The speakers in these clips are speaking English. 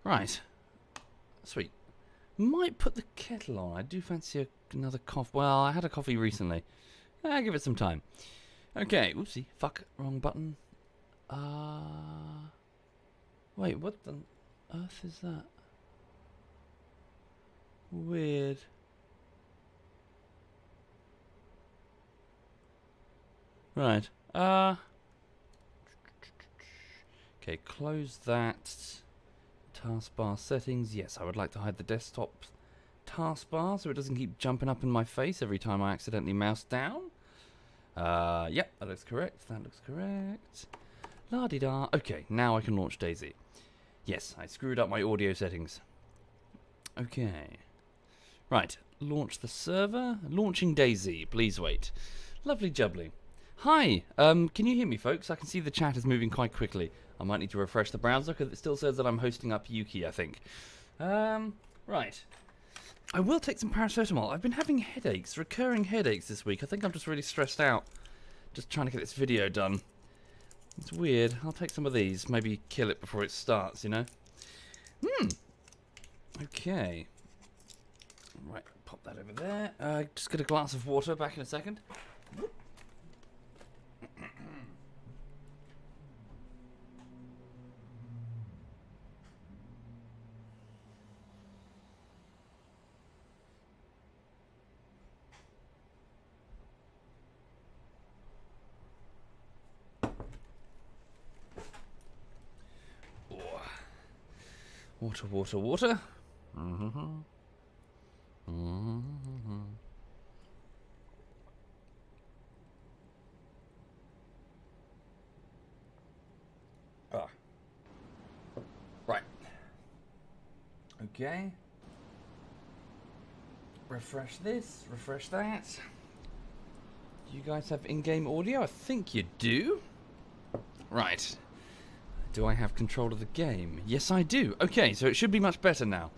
Right. Sweet. Might put the kettle on. I do fancy another coffee. Well, I had a coffee recently. I'll give it some time. Okay. Oopsie. Fuck. Wrong button. Wait, what the earth is that? Weird. Right. Okay, close that. Taskbar settings. Yes, I would like to hide the desktop taskbar so it doesn't keep jumping up in my face every time I accidentally mouse down. Yep, that looks correct. That looks correct. La-di-da. Okay, now I can launch DayZ. Yes, I screwed up my audio settings. Okay. Right, launch the server. Launching DayZ. Please wait. Lovely jubbly. Hi, can you hear me, folks? I can see the chat is moving quite quickly. I might need to refresh the browser because it still says that I'm hosting up Yuki, I think. Right. I will take some paracetamol. I've been having headaches, recurring headaches this week. I think I'm just really stressed out. Just trying to get this video done. It's weird. I'll take some of these. Maybe kill it before it starts, you know? Okay. Right, pop that over there. Just get a glass of water. Back in a second. Water, water, water. Right. Okay. Refresh this, refresh that. Do you guys have in-game audio? I think you do. Right. Do I have control of the game? Yes, I do. Okay, so it should be much better now.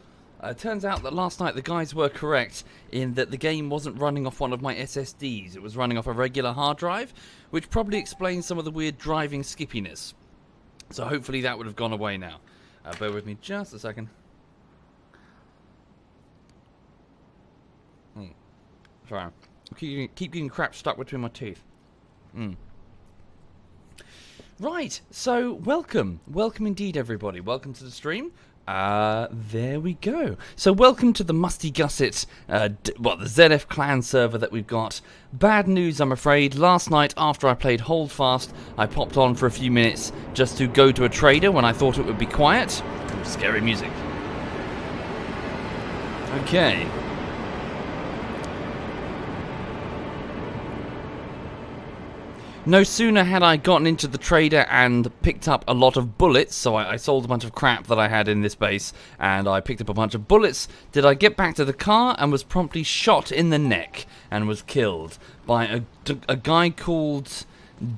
Turns out that last night the guys were correct in that the game wasn't running off one of my SSDs. It was running off a regular hard drive, which probably explains some of the weird driving skippiness. So hopefully that would have gone away now. Bear with me just a second. Sorry. Keep getting crap stuck between my teeth. Right, so welcome. Welcome indeed, everybody. Welcome to the stream. There we go. So welcome to the Musty Gusset, the ZF clan server that we've got. Bad news, I'm afraid. Last night, after I played Hold Fast, I popped on for a few minutes just to go to a trader when I thought it would be quiet. Scary music. Okay. No sooner had I gotten into the trader and picked up a lot of bullets, so I sold a bunch of crap that I had in this base, and I picked up a bunch of bullets, did I get back to the car and was promptly shot in the neck and was killed by a guy called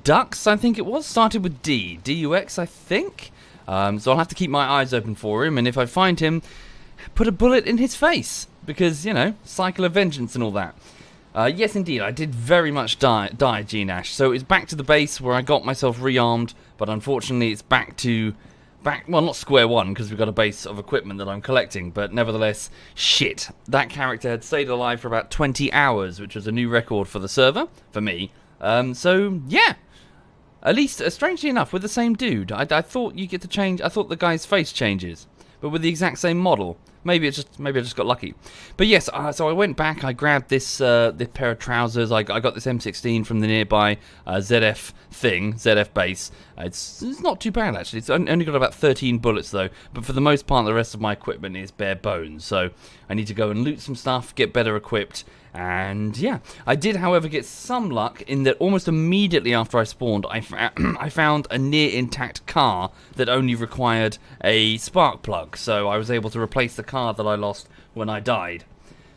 Dux, I think it was, started with D, D-U-X, I think. So I'll have to keep my eyes open for him, and if I find him, put a bullet in his face, because, you know, cycle of vengeance and all that. Yes, indeed, I did very much die, G-Nash. So it's back to the base where I got myself rearmed, but unfortunately it's back, well, not square one, because we've got a base of equipment that I'm collecting, but nevertheless, shit. That character had stayed alive for about 20 hours, which was a new record for the server, for me. So, yeah. At least, strangely enough, with the same dude. I thought you get to change, I thought the guy's face changes, but with the exact same model. Maybe I just got lucky. But yes, so I went back, I grabbed this pair of trousers, I got this M16 from the nearby ZF base. It's not too bad, actually. It's only got about 13 bullets, though. But for the most part, the rest of my equipment is bare bones. So I need to go and loot some stuff, get better equipped. And yeah, I did, however, get some luck in that almost immediately after I spawned, I found a near intact car that only required a spark plug. So I was able to replace the car that I lost when I died.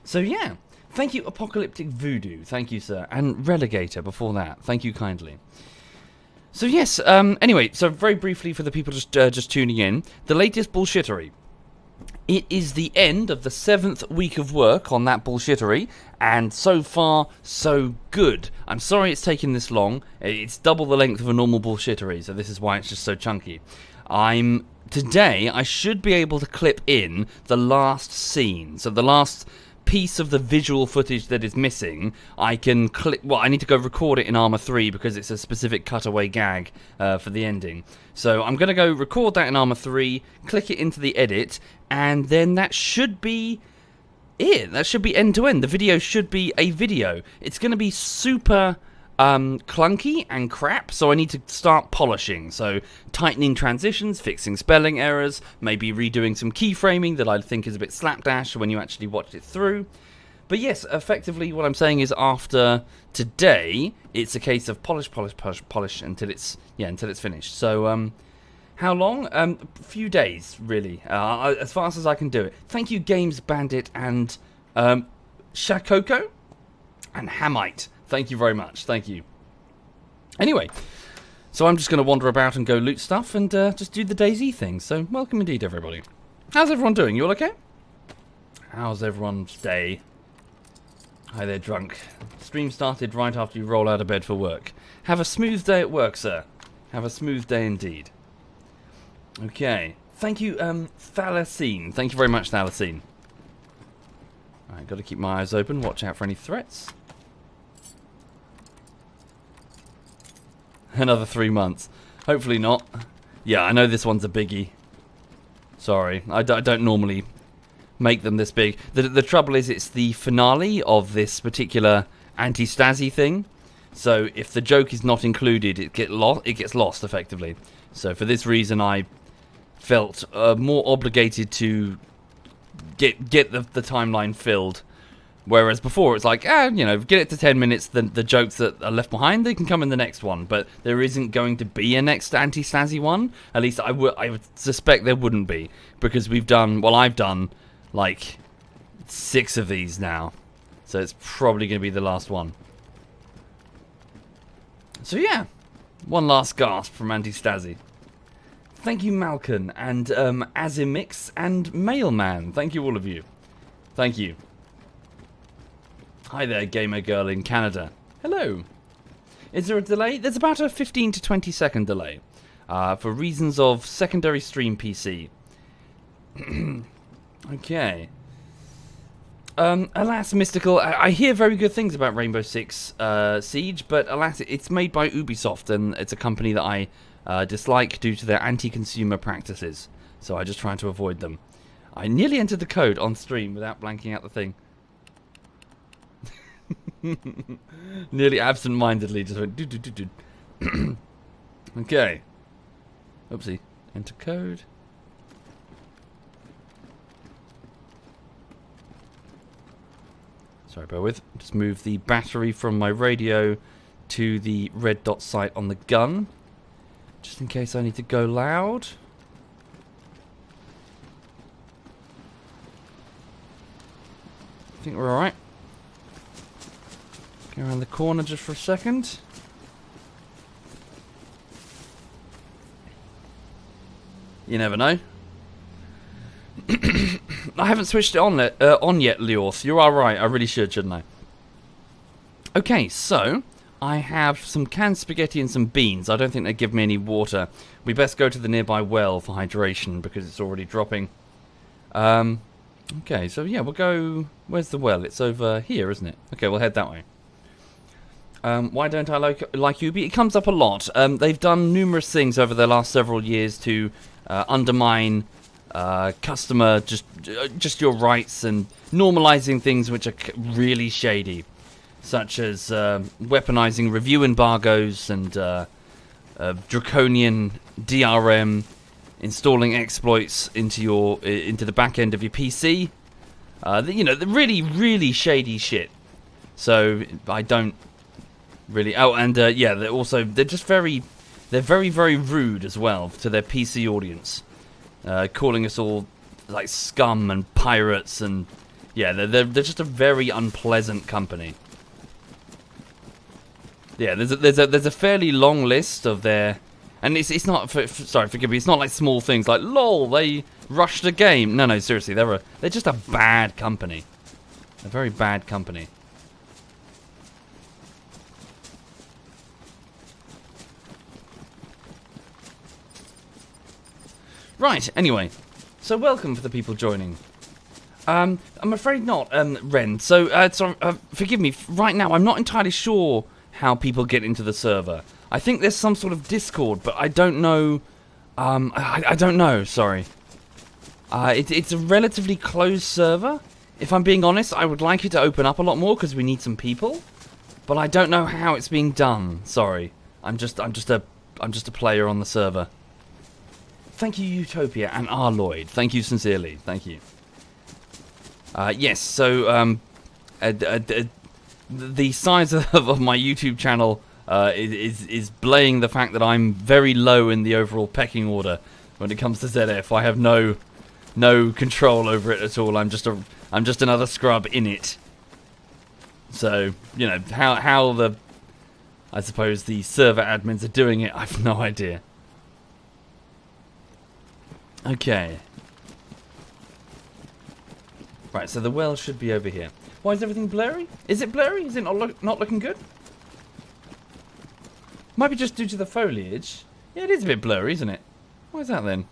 So yeah, thank you, Apocalyptic Voodoo. Thank you, sir. And Relegator before that. Thank you kindly. So yes, anyway, so very briefly for the people just tuning in, the latest bullshittery. It is the end of the 7th week of work on that bullshittery, and so far, so good. I'm sorry it's taken this long. It's double the length of a normal bullshittery, so this is why it's just so chunky. I'm today I should be able to clip in the last scene. So the last piece of the visual footage that is missing, I can clip. Well, I need to go record it in Arma 3 because it's a specific cutaway gag for the ending. So I'm going to go record that in Arma 3, click it into the edit, and then that should be it. That should be end to end. The video should be a video. It's going to be super clunky and crap, so I need to start polishing. So tightening transitions, fixing spelling errors, maybe redoing some keyframing that I think is a bit slapdash when you actually watch it through. But yes, effectively what I'm saying is after today, it's a case of polish until it's finished. So how long? A few days, really. As fast as I can do it. Thank you, Games Bandit and Shakoko and Hamite. Thank you very much. Thank you. Anyway, so I'm just going to wander about and go loot stuff and just do the DayZ thing. So welcome indeed, everybody. How's everyone doing? You all okay? How's everyone's day? Hi there, drunk. Stream started right after you roll out of bed for work. Have a smooth day at work, sir. Have a smooth day indeed. Okay. Thank you, Thalasine. Thank you very much, Thalasine. Alright, got to keep my eyes open. Watch out for any threats. Another 3 months. Hopefully not. Yeah, I know this one's a biggie. Sorry, I don't normally make them this big. The trouble is it's the finale of this particular anti-Stasi thing. So if the joke is not included, it gets lost effectively. So for this reason, I felt more obligated to get the timeline filled. Whereas before it's like, get it to 10 minutes, the jokes that are left behind, they can come in the next one. But there isn't going to be a next anti-Stasi one. At least I would suspect there wouldn't be. Because I've done, like, 6 of these now. So it's probably going to be the last one. So yeah, one last gasp from anti-Stasi. Thank you, Malcolm, and Azimix, and Mailman. Thank you, all of you. Thank you. Hi there, gamer girl in Canada. Hello. Is there a delay? There's about a 15 to 20 second delay. For reasons of secondary stream PC. Okay. Alas, Mystical, I hear very good things about Rainbow Six Siege, but alas, it's made by Ubisoft, and it's a company that I dislike due to their anti-consumer practices. So I just try to avoid them. I nearly entered the code on stream without blanking out the thing. Nearly absent-mindedly just went do. Okay. Oopsie. Enter code. Sorry, bear with. Just move the battery from my radio to the red dot sight on the gun. Just in case I need to go loud. I think we're alright. Go around the corner just for a second. You never know. I haven't switched it on yet, Leorth. You are right. I really should, shouldn't I? Okay, so I have some canned spaghetti and some beans. I don't think they give me any water. We best go to the nearby well for hydration because it's already dropping. Okay, so yeah, we'll go... Where's the well? It's over here, isn't it? Okay, we'll head that way. Why don't I like Ubi? It comes up a lot. They've done numerous things over the last several years to undermine customer just your rights and normalizing things which are really shady, such as weaponizing review embargoes and draconian DRM, installing exploits into the back end of your PC. The really shady shit. So I don't really. Oh, and yeah, they're very rude as well to their PC audience, calling us all like scum and pirates, and yeah, they're just a very unpleasant company. Yeah, there's a fairly long list of their, and it's not sorry, forgive me, it's not like small things like lol they rushed a game. No, seriously, they're just a bad company, a very bad company. Right, anyway. So welcome for the people joining. I'm afraid not, Ren. So, forgive me. Right now, I'm not entirely sure how people get into the server. I think there's some sort of Discord, but I don't know. I don't know. Sorry. It's a relatively closed server. If I'm being honest, I would like it to open up a lot more because we need some people. But I don't know how it's being done. Sorry. I'm just a player on the server. Thank you, Utopia and R. Lloyd. Thank you sincerely. Thank you. Yes, so the size of my YouTube channel is blaying the fact that I'm very low in the overall pecking order when it comes to ZF. I have no control over it at all. I'm just another scrub in it. So, you know, how I suppose the server admins are doing it, I've no idea. Okay. Right, so the well should be over here. Why is everything blurry? Is it blurry? Is it not looking good? Might be just due to the foliage. Yeah, it is a bit blurry, isn't it? Why is that then?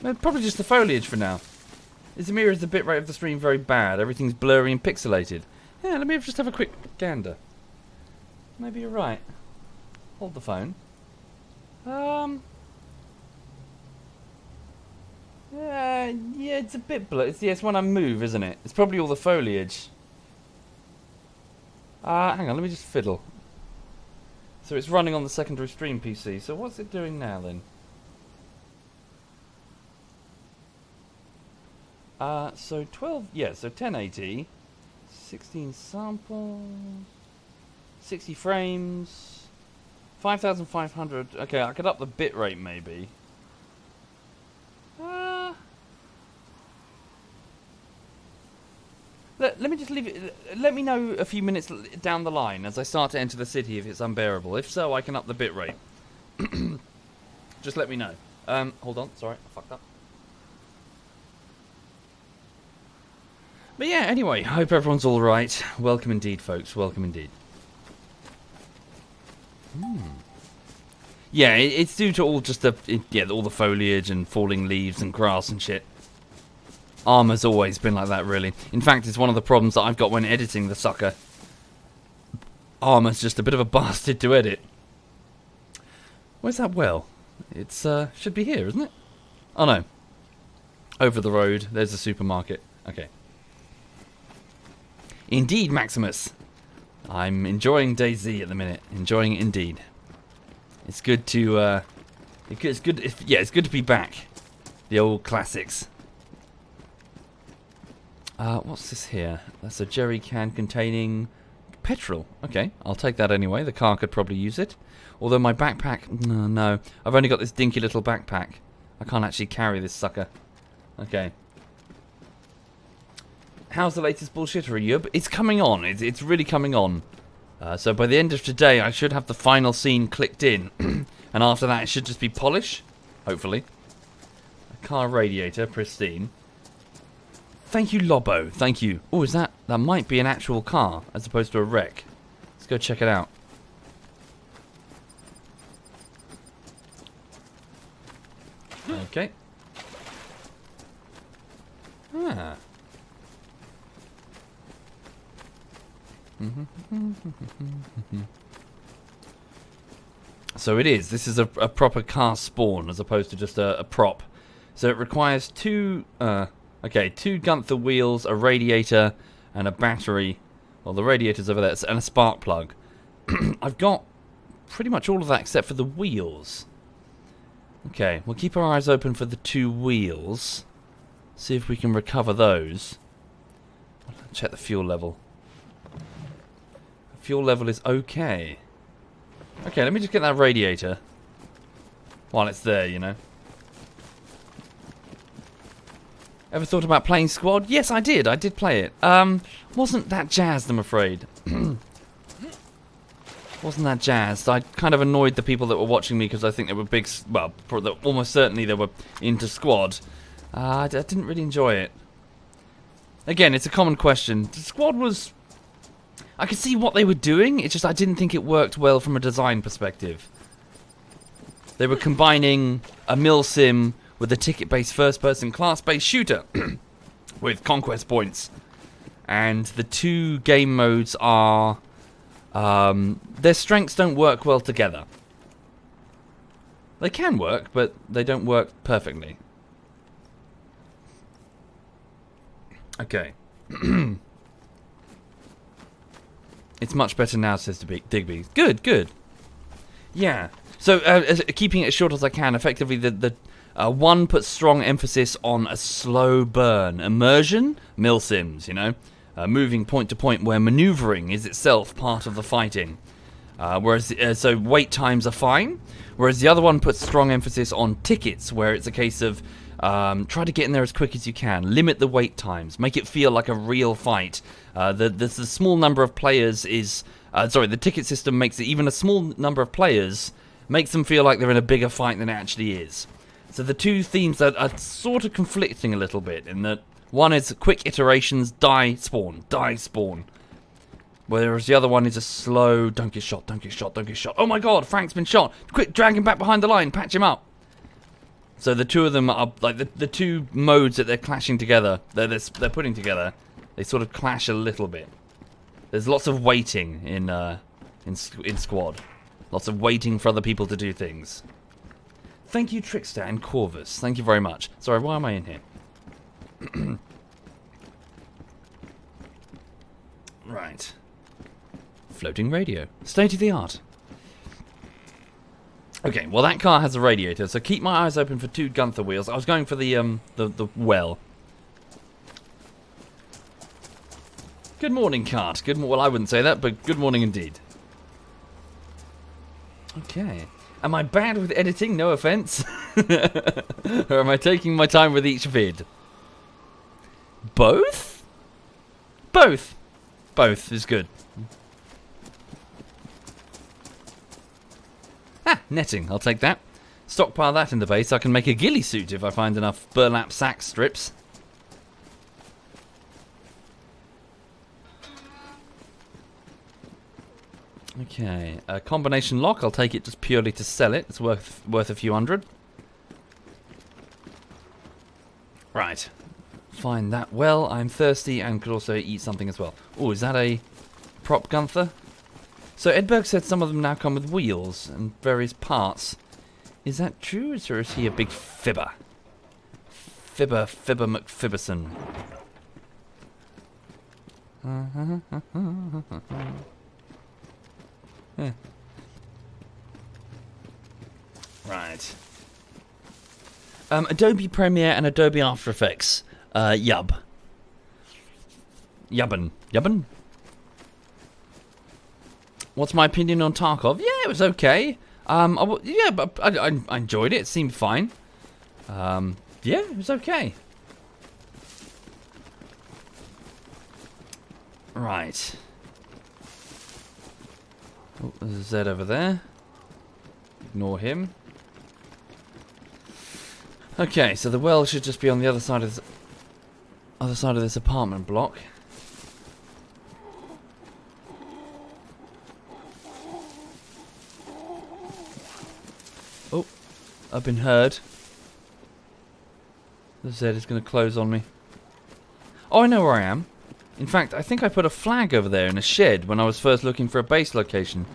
Probably just the foliage for now. Is the bitrate of the stream very bad? Everything's blurry and pixelated. Yeah, let me just have a quick gander. Maybe you're right. Hold the phone. Yeah, it's a bit blurry. It's when I move, isn't it? It's probably all the foliage. Hang on, let me just fiddle. So it's running on the secondary stream PC. So what's it doing now then? So 12, yeah, so 1080, 16 samples, 60 frames, 5,500. Okay, I could up the bitrate maybe. Let me just leave it. Let me know a few minutes down the line as I start to enter the city if it's unbearable. If so, I can up the bitrate. Just let me know. Hold on. Sorry, I fucked up. But yeah, anyway, hope everyone's all right. Welcome indeed, folks. Welcome indeed. Yeah, it's due to all just all the foliage and falling leaves and grass and shit. Armor's always been like that, really. In fact, it's one of the problems that I've got when editing the sucker. Armor's just a bit of a bastard to edit. Where's that well? It's should be here, isn't it? Oh no. Over the road, there's a supermarket. Okay. Indeed, Maximus. I'm enjoying DayZ at the minute. Enjoying it indeed. It's good to it's good to be back. The old classics. What's this here? That's a jerry can containing petrol. Okay, I'll take that anyway. The car could probably use it. Although my backpack... No. I've only got this dinky little backpack. I can't actually carry this sucker. Okay. How's the latest bullshittery, Yub? It's coming on. It's really coming on. So by the end of today, I should have the final scene clicked in. And after that, it should just be polish. Hopefully. A car radiator, pristine. Thank you, Lobo. Thank you. Oh, is that might be an actual car as opposed to a wreck. Let's go check it out. Okay. Ah. So it is. This is a proper car spawn as opposed to just a prop. So it requires two Gunther wheels, a radiator, and a battery. Well, the radiator's over there, and a spark plug. I've got pretty much all of that except for the wheels. Okay, we'll keep our eyes open for the two wheels. See if we can recover those. Check the fuel level. The fuel level is okay. Okay, let me just get that radiator. While it's there, you know. Ever thought about playing Squad? Yes, I did. I did play it. Wasn't that jazzed, I'm afraid. Wasn't that jazzed. I kind of annoyed the people that were watching me because I think they were big... Well, almost certainly they were into Squad. I didn't really enjoy it. Again, it's a common question. Squad was... I could see what they were doing. It's just I didn't think it worked well from a design perspective. They were combining a milsim with a ticket-based first-person class-based shooter with conquest points. And the two game modes are... their strengths don't work well together. They can work, but they don't work perfectly. Okay. It's much better now, says Digby. Good, good. Yeah. So, keeping it as short as I can, effectively, the one puts strong emphasis on a slow burn. Immersion, milsims, you know? Moving point to point where maneuvering is itself part of the fighting. So wait times are fine. Whereas the other one puts strong emphasis on tickets, where it's a case of try to get in there as quick as you can. Limit the wait times. Make it feel like a real fight. The small number of players is... the ticket system makes it... Even a small number of players makes them feel like they're in a bigger fight than it actually is. So the two themes are sort of conflicting a little bit, in that one is quick iterations, die, spawn, die, spawn. Whereas the other one is a slow, don't get shot, don't get shot, don't get shot. Oh my god, Frank's been shot. Quick, drag him back behind the line, patch him up. So the two of them are, like, the two modes that they're clashing together, they're putting together, they sort of clash a little bit. There's lots of waiting in Squad. Lots of waiting for other people to do things. Thank you, Trickster and Corvus. Thank you very much. Sorry, why am I in here? Right. Floating radio. State of the art. Okay, well that car has a radiator, so keep my eyes open for two Gunther wheels. I was going for the well. Good morning, cart. Well, I wouldn't say that, but good morning indeed. Okay. Am I bad with editing? No offense. Or am I taking my time with each vid? Both? Both. Both is good. Ah, netting. I'll take that. Stockpile that in the base. I can make a ghillie suit if I find enough burlap sack strips. Okay, a combination lock. I'll take it just purely to sell it. It's worth a few hundred. Right. Find that well. I'm thirsty and could also eat something as well. Oh, is that a prop Gunther? So Edberg said some of them now come with wheels and various parts. Is that true, or is he a big fibber? Fibber McFibberson. Yeah. Right. Adobe Premiere and Adobe After Effects. Yubbin. What's my opinion on Tarkov? Yeah, it was okay. But I enjoyed it. It seemed fine. Yeah, it was okay. Right. Oh, there's a Z over there. Ignore him. Okay, so the well should just be on the other side of this apartment block. Oh, I've been heard. The Z is going to close on me. Oh, I know where I am. In fact, I think I put a flag over there in a shed when I was first looking for a base location.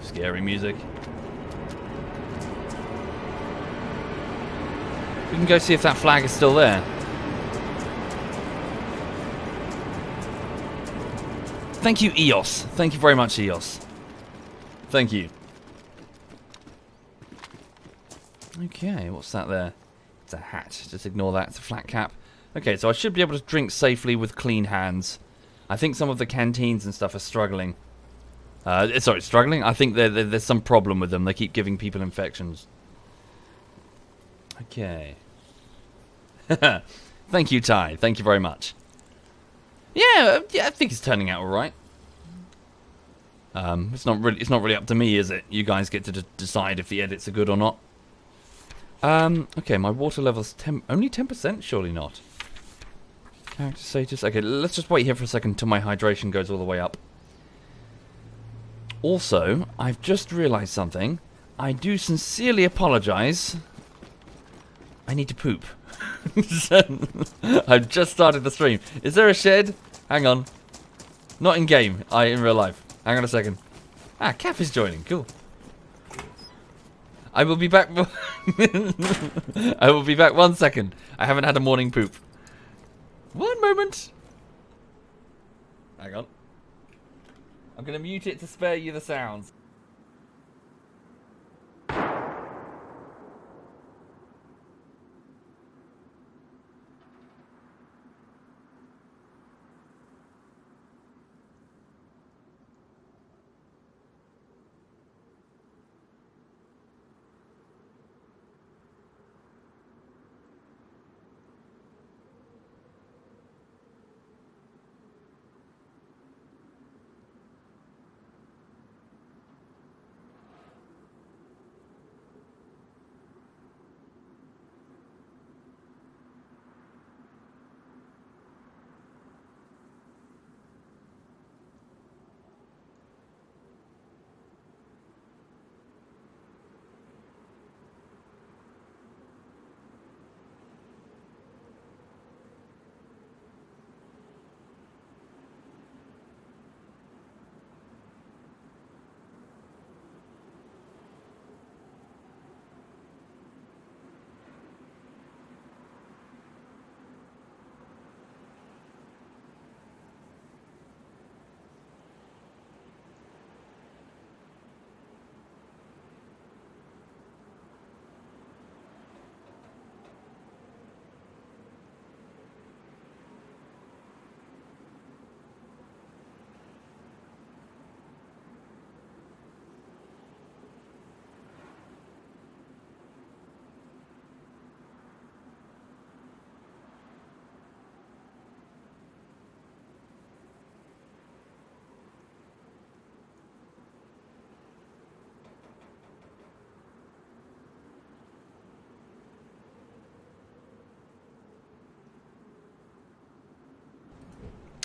Scary music. We can go see if that flag is still there. Thank you, EOS. Thank you very much, EOS. Thank you. Okay, what's that there? It's a hat. Just ignore that. It's a flat cap. Okay, so I should be able to drink safely with clean hands. I think some of the canteens and stuff are struggling. Sorry, struggling? I think there's some problem with them. They keep giving people infections. Okay. Thank you, Ty. Thank you very much. Yeah, I think it's turning out all right. It's not really up to me, is it? You guys get to decide if the edits are good or not. Okay, my water level's only 10%. Surely not. Character status. Okay, let's just wait here for a second until my hydration goes all the way up. Also, I've just realised something. I do sincerely apologise. I need to poop. I've just started the stream. Is there a shed? Hang on. Not in game. In real life. Hang on a second. Ah, Kath is joining. Cool. I will be back. I will be back 1 second. I haven't had a morning poop. 1 moment. Hang on. I'm going to mute it to spare you the sounds.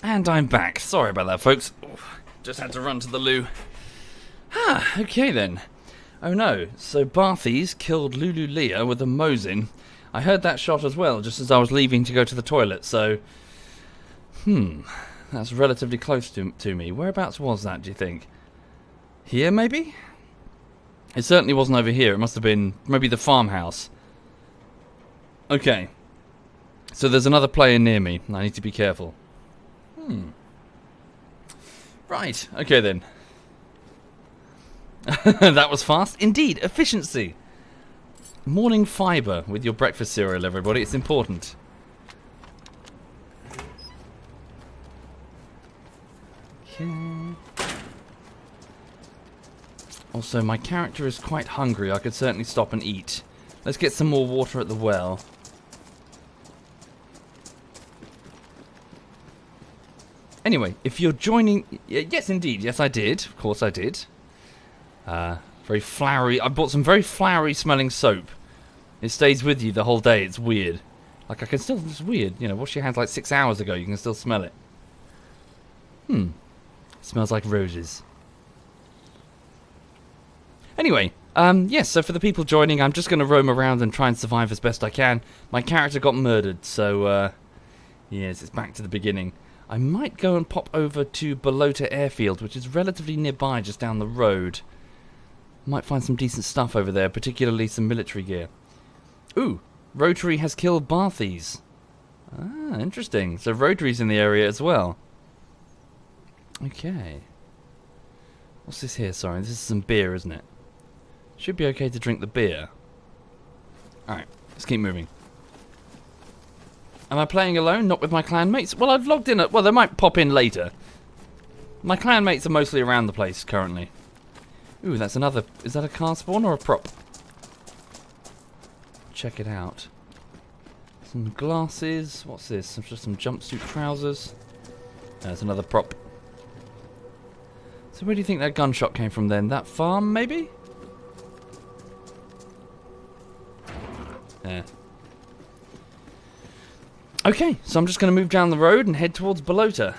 And I'm back. Sorry about that, folks. Just had to run to the loo. Okay then. Oh no, so Barthies killed Lulu Leah with a Mosin. I heard that shot as well, just as I was leaving to go to the toilet, so... That's relatively close to me. Whereabouts was that, do you think? Here, maybe? It certainly wasn't over here. It must have been maybe the farmhouse. Okay. So there's another player near me. I need to be careful. Right, okay then. That was fast. Indeed, efficiency. Morning fibre with your breakfast cereal, everybody. It's important. Okay. Also, my character is quite hungry. I could certainly stop and eat. Let's get some more water at the well. Anyway, if you're joining... Yes, indeed. Yes, I did. Of course I did. Very flowery. I bought some very flowery smelling soap. It stays with you the whole day. It's weird. Like, I can still... It's weird. You know, wash your hands like 6 hours ago. You can still smell it. It smells like roses. Anyway, yes, so for the people joining, I'm just going to roam around and try and survive as best I can. My character got murdered, so, yes, it's back to the beginning. I might go and pop over to Balota Airfield, which is relatively nearby, just down the road. Might find some decent stuff over there, particularly some military gear. Ooh, Rotary has killed Barthies. Ah, interesting. So Rotary's in the area as well. Okay. What's this here? Sorry, this is some beer, isn't it? Should be okay to drink the beer. Alright, let's keep moving. Am I playing alone, not with my clanmates? Well, I've logged in at... Well, they might pop in later. My clanmates are mostly around the place currently. Ooh, that's another... Is that a car spawn or a prop? Check it out. Some glasses. What's this? Just some jumpsuit trousers. There's another prop. So where do you think that gunshot came from then? That farm, maybe? Yeah. Okay, so I'm just going to move down the road and head towards Balota.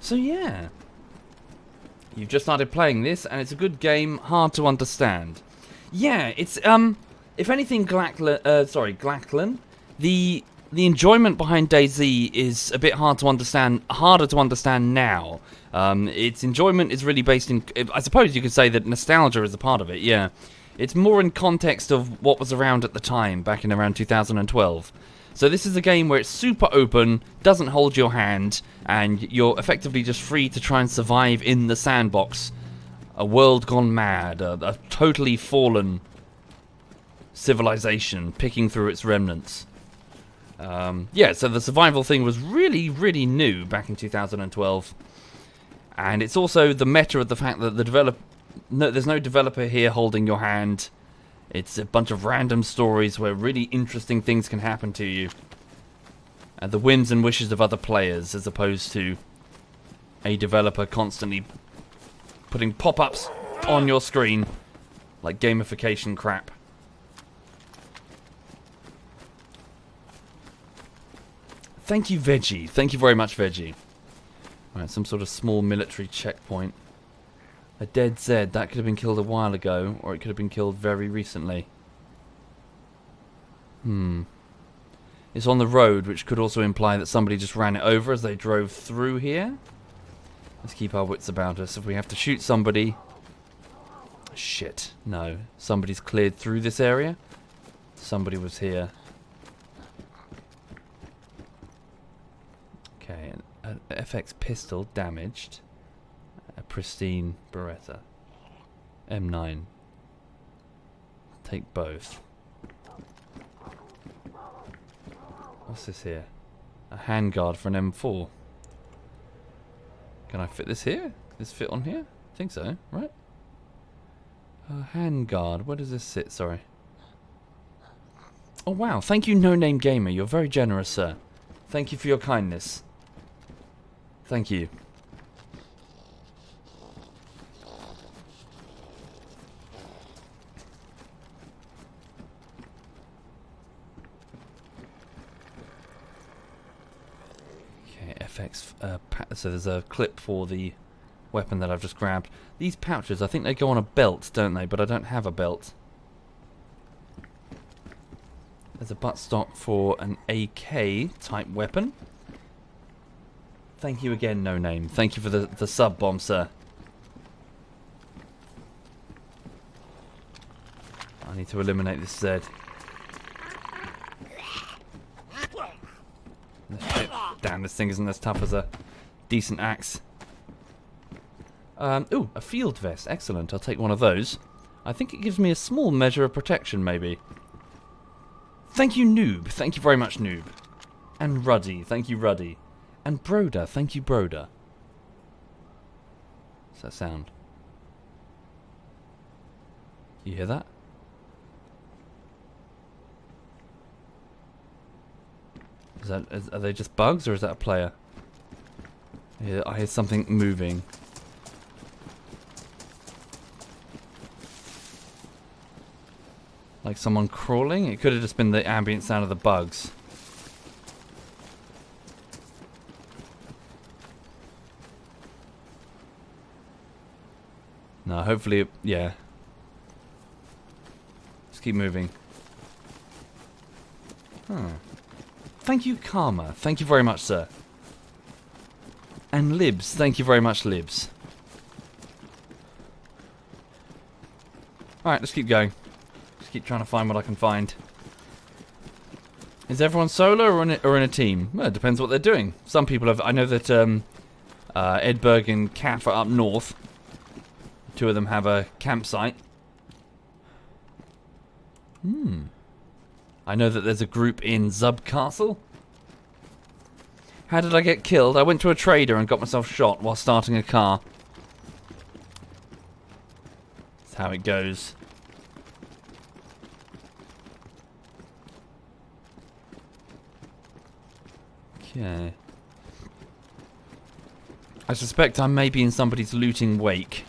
So yeah. You've just started playing this, and it's a good game, hard to understand. Yeah, it's, if anything, Glacklan, the enjoyment behind DayZ is a bit harder to understand now. Its enjoyment is really based in, I suppose you could say that nostalgia is a part of it, yeah. It's more in context of what was around at the time, back in around 2012. So this is a game where it's super open, doesn't hold your hand, and you're effectively just free to try and survive in the sandbox. A world gone mad, a totally fallen civilization picking through its remnants. Yeah, so the survival thing was really, really new back in 2012. And it's also the meta of the fact that there's no developer here holding your hand. It's a bunch of random stories where really interesting things can happen to you. And the whims and wishes of other players, as opposed to a developer constantly putting pop-ups on your screen like gamification crap. Thank you, Veggie. Thank you very much, Veggie. Right, some sort of small military checkpoint. A dead Z. That could have been killed a while ago, or it could have been killed very recently. It's on the road, which could also imply that somebody just ran it over as they drove through here. Let's keep our wits about us. If we have to shoot somebody... Shit. No. Somebody's cleared through this area. Somebody was here. Okay, an FX pistol damaged. A pristine Beretta. M9. Take both. What's this here? A handguard for an M4. Can I fit this here? Does this fit on here? I think so, right? Handguard. Where does this sit? Sorry. Oh wow, thank you, No Name Gamer. You're very generous, sir. Thank you for your kindness. Thank you. FX, so there's a clip for the weapon that I've just grabbed. These pouches, I think they go on a belt, don't they? But I don't have a belt. There's a buttstock for an AK type weapon. Thank you again, No Name. Thank you for the sub bomb, sir. I need to eliminate this Z. Damn, this thing isn't as tough as a decent axe. Ooh, a field vest. Excellent. I'll take one of those. I think it gives me a small measure of protection, maybe. Thank you, Noob. Thank you very much, Noob. And Ruddy. Thank you, Ruddy. And Broda. Thank you, Broda. What's that sound? You hear that? Are they just bugs, or is that a player? Yeah, I hear something moving. Like someone crawling? It could have just been the ambient sound of the bugs. No, hopefully, yeah. Just keep moving. Huh. Thank you, Karma. Thank you very much, sir. And Libs. Thank you very much, Libs. Alright, let's keep going. Just keep trying to find what I can find. Is everyone solo or in a team? Well, it depends what they're doing. Some people have... I know that Edberg and Kaff are up north. Two of them have a campsite. I know that there's a group in Zub Castle. How did I get killed? I went to a trader and got myself shot while starting a car. That's how it goes. Okay. I suspect I may be in somebody's looting wake.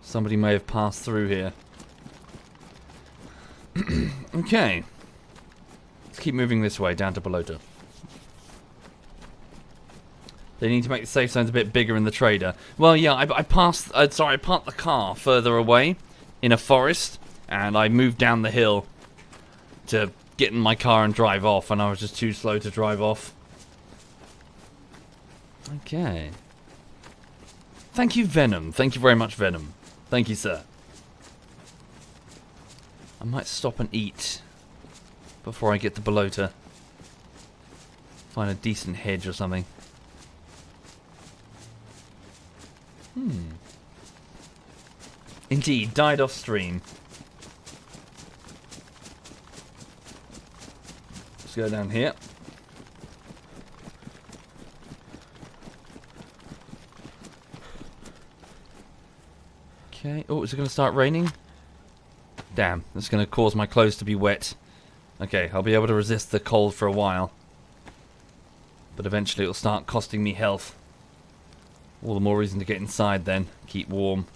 Somebody may have passed through here. Okay. Let's keep moving this way, down to Balota. They need to make the safe zones a bit bigger in the trader. Well, yeah, I parked the car further away in a forest, and I moved down the hill to get in my car and drive off, and I was just too slow to drive off. Okay. Thank you, Venom. Thank you very much, Venom. Thank you, sir. I might stop and eat before I get to Balota. Find a decent hedge or something. Indeed, died off stream. Let's go down here. Okay. Oh, is it going to start raining? Damn, that's going to cause my clothes to be wet. Okay, I'll be able to resist the cold for a while. But eventually it'll start costing me health. All the more reason to get inside then. Keep warm.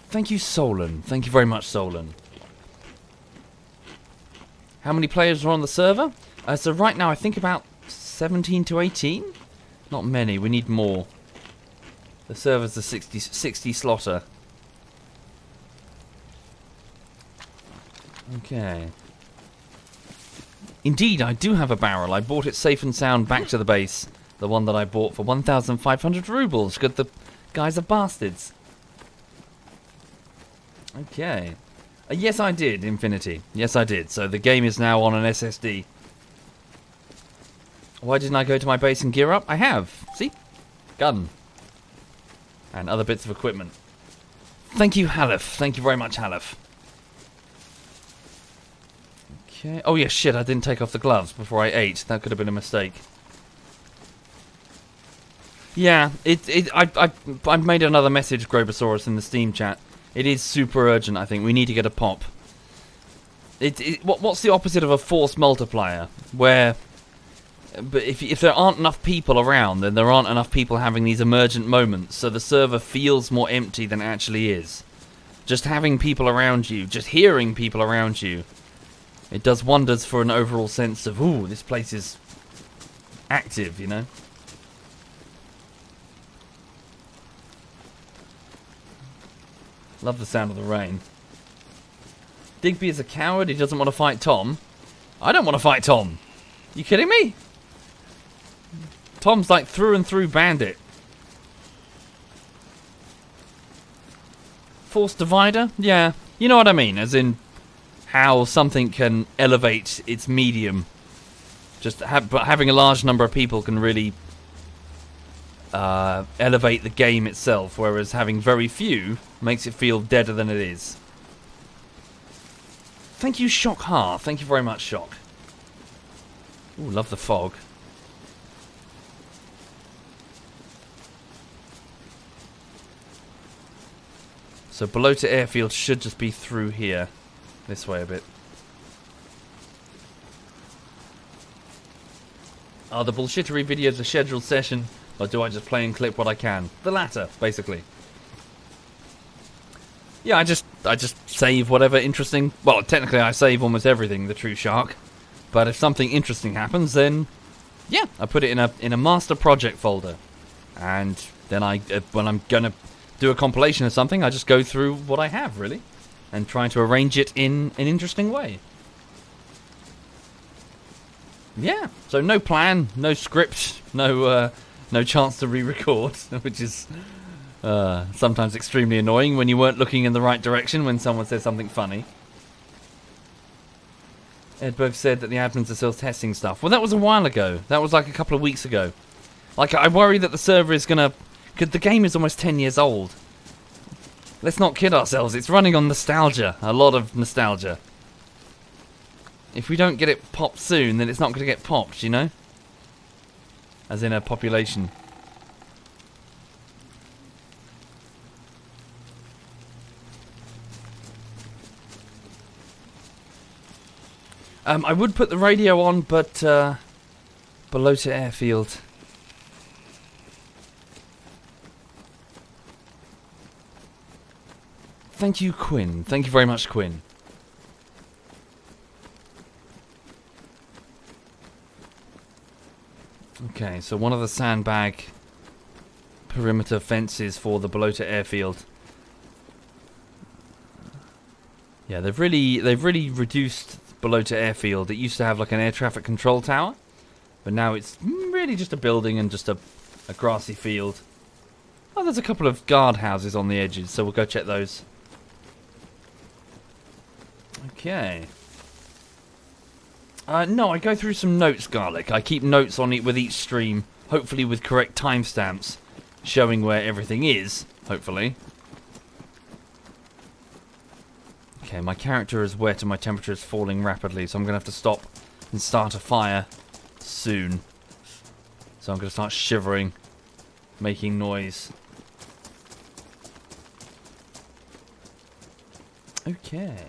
Thank you, Solon. Thank you very much, Solon. How many players are on the server? So right now I think about 17 to 18? Not many, we need more. The server's the 60 slaughter. Okay. Indeed, I do have a barrel. I bought it safe and sound back to the base. The one that I bought for 1,500 rubles. Good, the guys are bastards. Okay. Yes, I did, Infinity. Yes, I did. So the game is now on an SSD. Why didn't I go to my base and gear up? I have. See? Gun. And other bits of equipment. Thank you, Halef. Thank you very much, Halef. Okay. Oh, yeah, shit, I didn't take off the gloves before I ate. That could have been a mistake. Yeah, I've made another message, Grobosaurus, in the Steam chat. It is super urgent, I think. We need to get a pop. What's the opposite of a force multiplier? Where... But if there aren't enough people around, then there aren't enough people having these emergent moments, so the server feels more empty than it actually is. Just having people around you, just hearing people around you, it does wonders for an overall sense of, ooh, this place is active, you know? Love the sound of the rain. Digby is a coward, he doesn't want to fight Tom. I don't want to fight Tom. You kidding me? Tom's like through and through bandit. Force divider? Yeah, you know what I mean, as in how something can elevate its medium. But having a large number of people can really elevate the game itself, whereas having very few makes it feel deader than it is. Thank you, Shock Ha. Thank you very much, Shock. Ooh, love the fog. So Balota Airfield should just be through here. This way a bit. Are the bullshittery videos a scheduled session, or do I just play and clip what I can? The latter, basically. Yeah, I just save whatever interesting... Well, technically I save almost everything, the True Shark. But if something interesting happens, then... Yeah, I put it in a master project folder. And then when I'm going to do a compilation of something, I just go through what I have, really. And try to arrange it in an interesting way. Yeah, so no plan, no script, no chance to re-record, which is sometimes extremely annoying when you weren't looking in the right direction when someone says something funny. Edberg said that the admins are still testing stuff. Well, that was a while ago. That was like a couple of weeks ago. Like, I worry that the server is gonna... Because the game is almost 10 years old. Let's not kid ourselves. It's running on nostalgia. A lot of nostalgia. If we don't get it popped soon, then it's not going to get popped, you know? As in a population. I would put the radio on, but Balota Airfield. Thank you, Quinn. Thank you very much, Quinn. Okay, so one of the sandbag perimeter fences for the Balota airfield. Yeah, they've really reduced Balota airfield. It used to have like an air traffic control tower, but now it's really just a building and just a grassy field. Oh, there's a couple of guard houses on the edges, so we'll go check those. Okay. No, I go through some notes, Garlic. I keep notes on it with each stream, hopefully with correct timestamps, showing where everything is, hopefully. Okay, my character is wet and my temperature is falling rapidly, so I'm going to have to stop and start a fire soon. So I'm going to start shivering, making noise. Okay.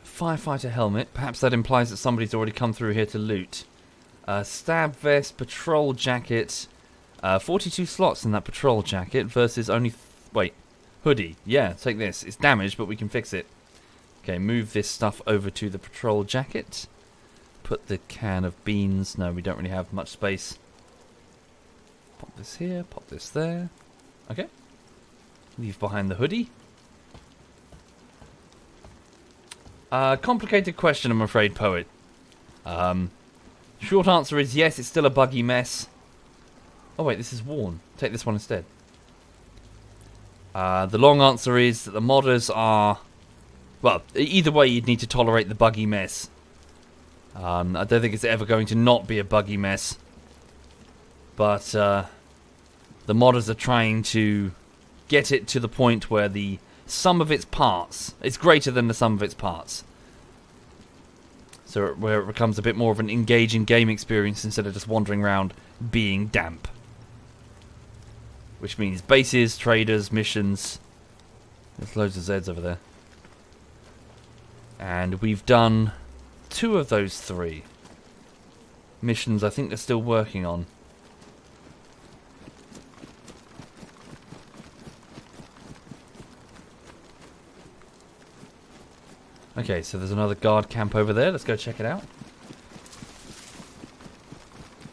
Firefighter helmet. Perhaps that implies that somebody's already come through here to loot. Stab vest, patrol jacket. 42 slots in that patrol jacket versus only... wait. Hoodie. Yeah, take this. It's damaged, but we can fix it. Okay, move this stuff over to the patrol jacket. Put the can of beans. No, we don't really have much space. Pop this here, pop this there. Okay. Leave behind the hoodie. Complicated question, I'm afraid, Poet. Short answer is yes, it's still a buggy mess. Oh wait, this is worn. Take this one instead. The long answer is that the modders are... well, either way you'd need to tolerate the buggy mess. I don't think it's ever going to not be a buggy mess. But the modders are trying to get it to the point where the sum of its parts is greater than the sum of its parts. So where it becomes a bit more of an engaging game experience instead of just wandering around being damp. Which means bases, traders, missions. There's loads of Zeds over there. And we've done 2 of those 3. Missions I think they're still working on. Okay, so there's another guard camp over there. Let's go check it out.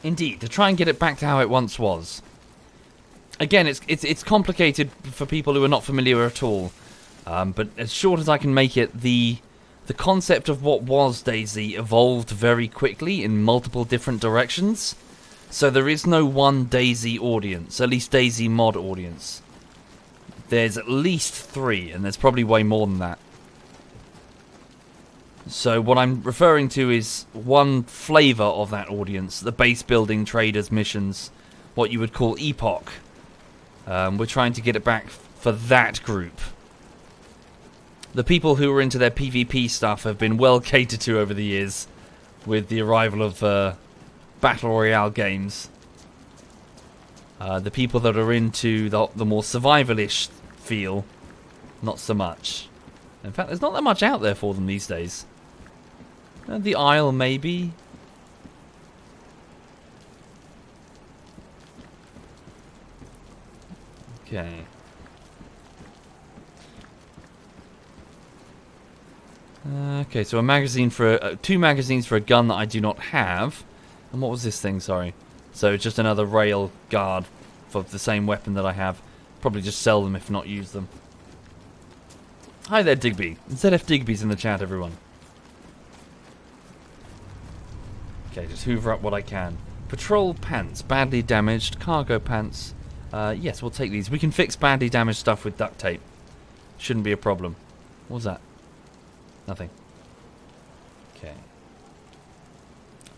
Indeed, to try and get it back to how it once was. Again, it's complicated for people who are not familiar at all. But as short as I can make it, the concept of what was DayZ evolved very quickly in multiple different directions. So there is no one DayZ audience, at least DayZ mod audience. There's at least 3, and there's probably way more than that. So what I'm referring to is one flavour of that audience, the base building, traders, missions, what you would call Epoch. We're trying to get it back for that group. The people who are into their PvP stuff have been well catered to over the years with the arrival of Battle Royale games. The people that are into the more survival-ish feel, not so much. In fact, there's not that much out there for them these days. The Isle, maybe. Okay. Okay, so a magazine for 2 magazines for a gun that I do not have. And what was this thing? Sorry. So it's just another rail guard for the same weapon that I have. Probably just sell them if not use them. Hi there, Digby. ZF Digby's in the chat, everyone. Okay, just hoover up what I can. Patrol pants, badly damaged. Cargo pants. Yes, we'll take these. We can fix badly damaged stuff with duct tape. Shouldn't be a problem. What was that? Nothing. Okay.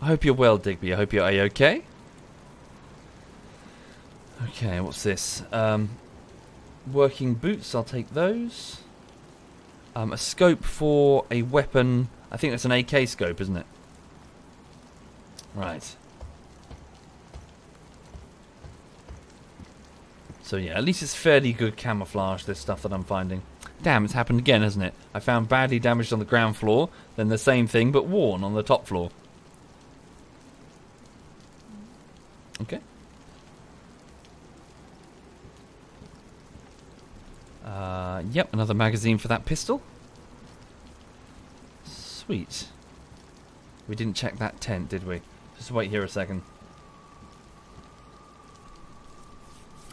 I hope you're well, Digby. I hope you're A-okay. Okay, what's this? Working boots, I'll take those. A scope for a weapon. I think that's an AK scope, isn't it? Right. So yeah, at least it's fairly good camouflage, this stuff that I'm finding. Damn, it's happened again, hasn't it? I found badly damaged on the ground floor, then the same thing but worn on the top floor. Okay. Yep, another magazine for that pistol. Sweet. We didn't check that tent, did we? Just wait here a second.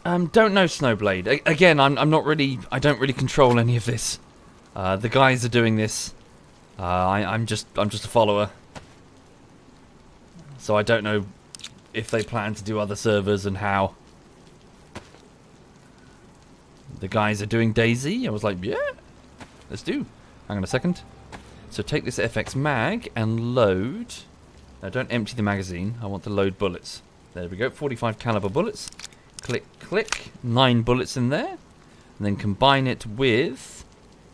Don't know, Snowblade. Again, I'm not really. I don't really control any of this. The guys are doing this. I'm just a follower. So I don't know if they plan to do other servers and how. The guys are doing DayZ. I was like, yeah, let's do. Hang on a second. So take this FX mag and load. Now don't empty the magazine. I want to load bullets. There we go. 45 caliber bullets. Click, click. 9 bullets in there. And then combine it with...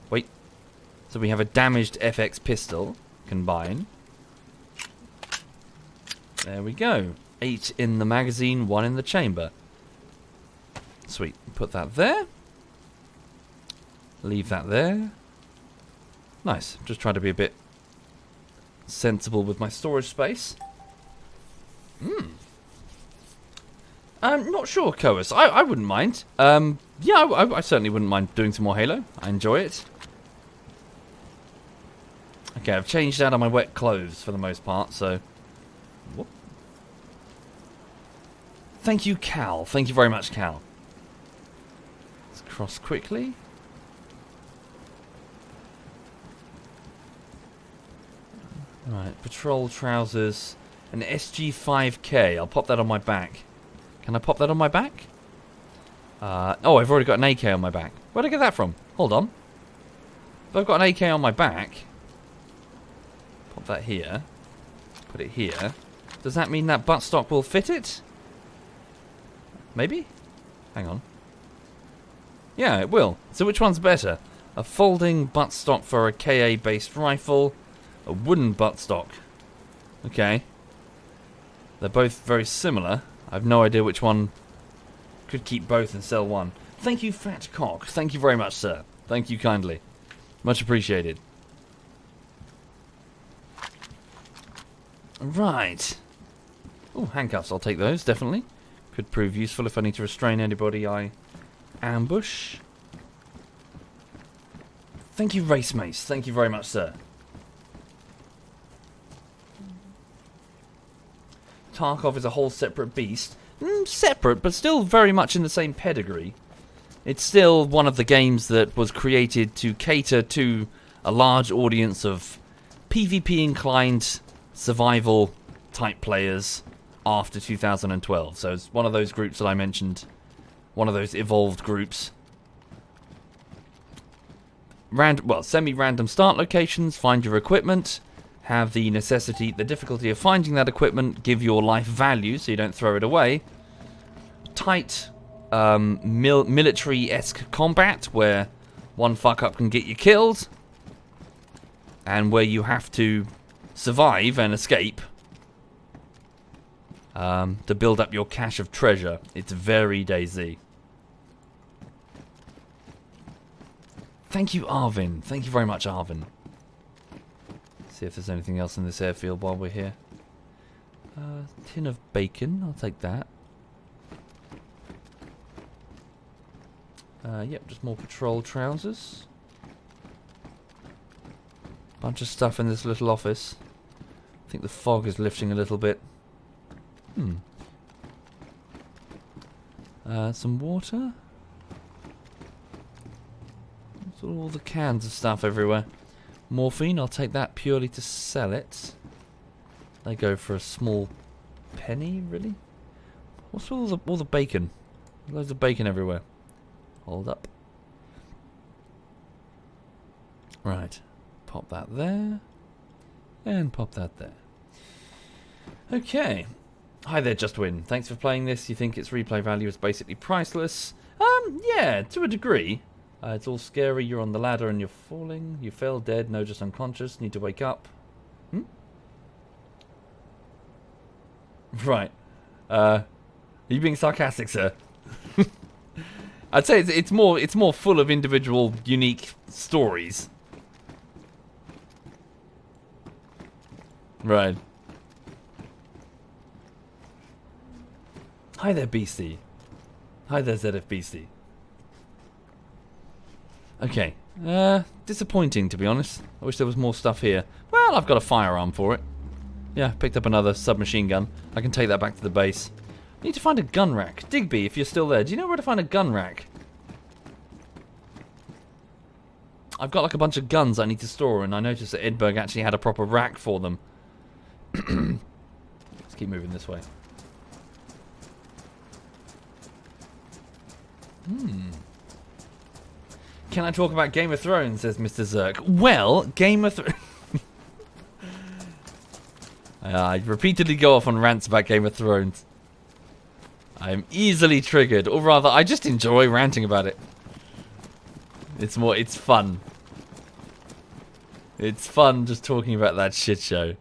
Wait. So we have a damaged FX pistol. Combine. There we go. 8 in the magazine, 1 in the chamber. Sweet. Put that there. Leave that there. Nice. Just trying to be a bit sensible with my storage space. I'm not sure, Coas. I wouldn't mind. Yeah, I certainly wouldn't mind doing some more Halo. I enjoy it. Okay, I've changed out of my wet clothes for the most part, so... Whoop. Thank you, Cal. Thank you very much, Cal. Let's cross quickly. Right, patrol trousers, an SG5K. I'll pop that on my back. Can I pop that on my back? Oh, I've already got an AK on my back. Where'd I get that from? Hold on. If I've got an AK on my back, pop that here. Put it here. Does that mean that buttstock will fit it? Maybe? Hang on. Yeah, it will. So which one's better? A folding buttstock for a KA-based rifle, a wooden buttstock. Okay. They're both very similar. I have no idea which one. Could keep both and sell one. Thank you, Fat Cock. Thank you very much, sir. Thank you kindly. Much appreciated. Right. Oh, handcuffs. I'll take those, definitely. Could prove useful if I need to restrain anybody I ambush. Thank you, Race Mace. Thank you very much, sir. Tarkov is a whole separate beast. Separate, but still very much in the same pedigree. It's still one of the games that was created to cater to a large audience of PvP-inclined survival-type players after 2012. So it's one of those groups that I mentioned. One of those evolved groups. Semi-random start locations, find your equipment, have the difficulty of finding that equipment, give your life value so you don't throw it away. Tight, military-esque combat where one fuck-up can get you killed, and where you have to survive and escape to build up your cache of treasure. It's very DayZ. Thank you, Arvin. Thank you very much, Arvin. See if there's anything else in this airfield while we're here. Tin of bacon. I'll take that. Yep, just more patrol trousers. Bunch of stuff in this little office. I think the fog is lifting a little bit. Some water. All the cans of stuff everywhere. Morphine, I'll take that purely to sell it. They go for a small penny, really? What's all the bacon? Loads of bacon everywhere. Hold up. Right. Pop that there. And pop that there. Okay. Hi there, Justwin. Thanks for playing this. You think its replay value is basically priceless? Yeah, to a degree. It's all scary. You're on the ladder and you're falling. You fell dead. No, just unconscious. Need to wake up. Right. Are you being sarcastic, sir? I'd say it's more full of individual, unique stories. Right. Hi there, BC. Hi there, ZFBC. Okay, Disappointing, to be honest. I wish there was more stuff here. Well, I've got a firearm for it. Yeah, picked up another submachine gun. I can take that back to the base. I need to find a gun rack. Digby, if you're still there, do you know where to find a gun rack? I've got like a bunch of guns I need to store, and I noticed that Edberg actually had a proper rack for them. Let's keep moving this way. Can I talk about Game of Thrones, says Mr. Zerk. Well, Game of Thrones... I repeatedly go off on rants about Game of Thrones. I'm easily triggered, or rather, I just enjoy ranting about it. It's fun. It's fun just talking about that shit show.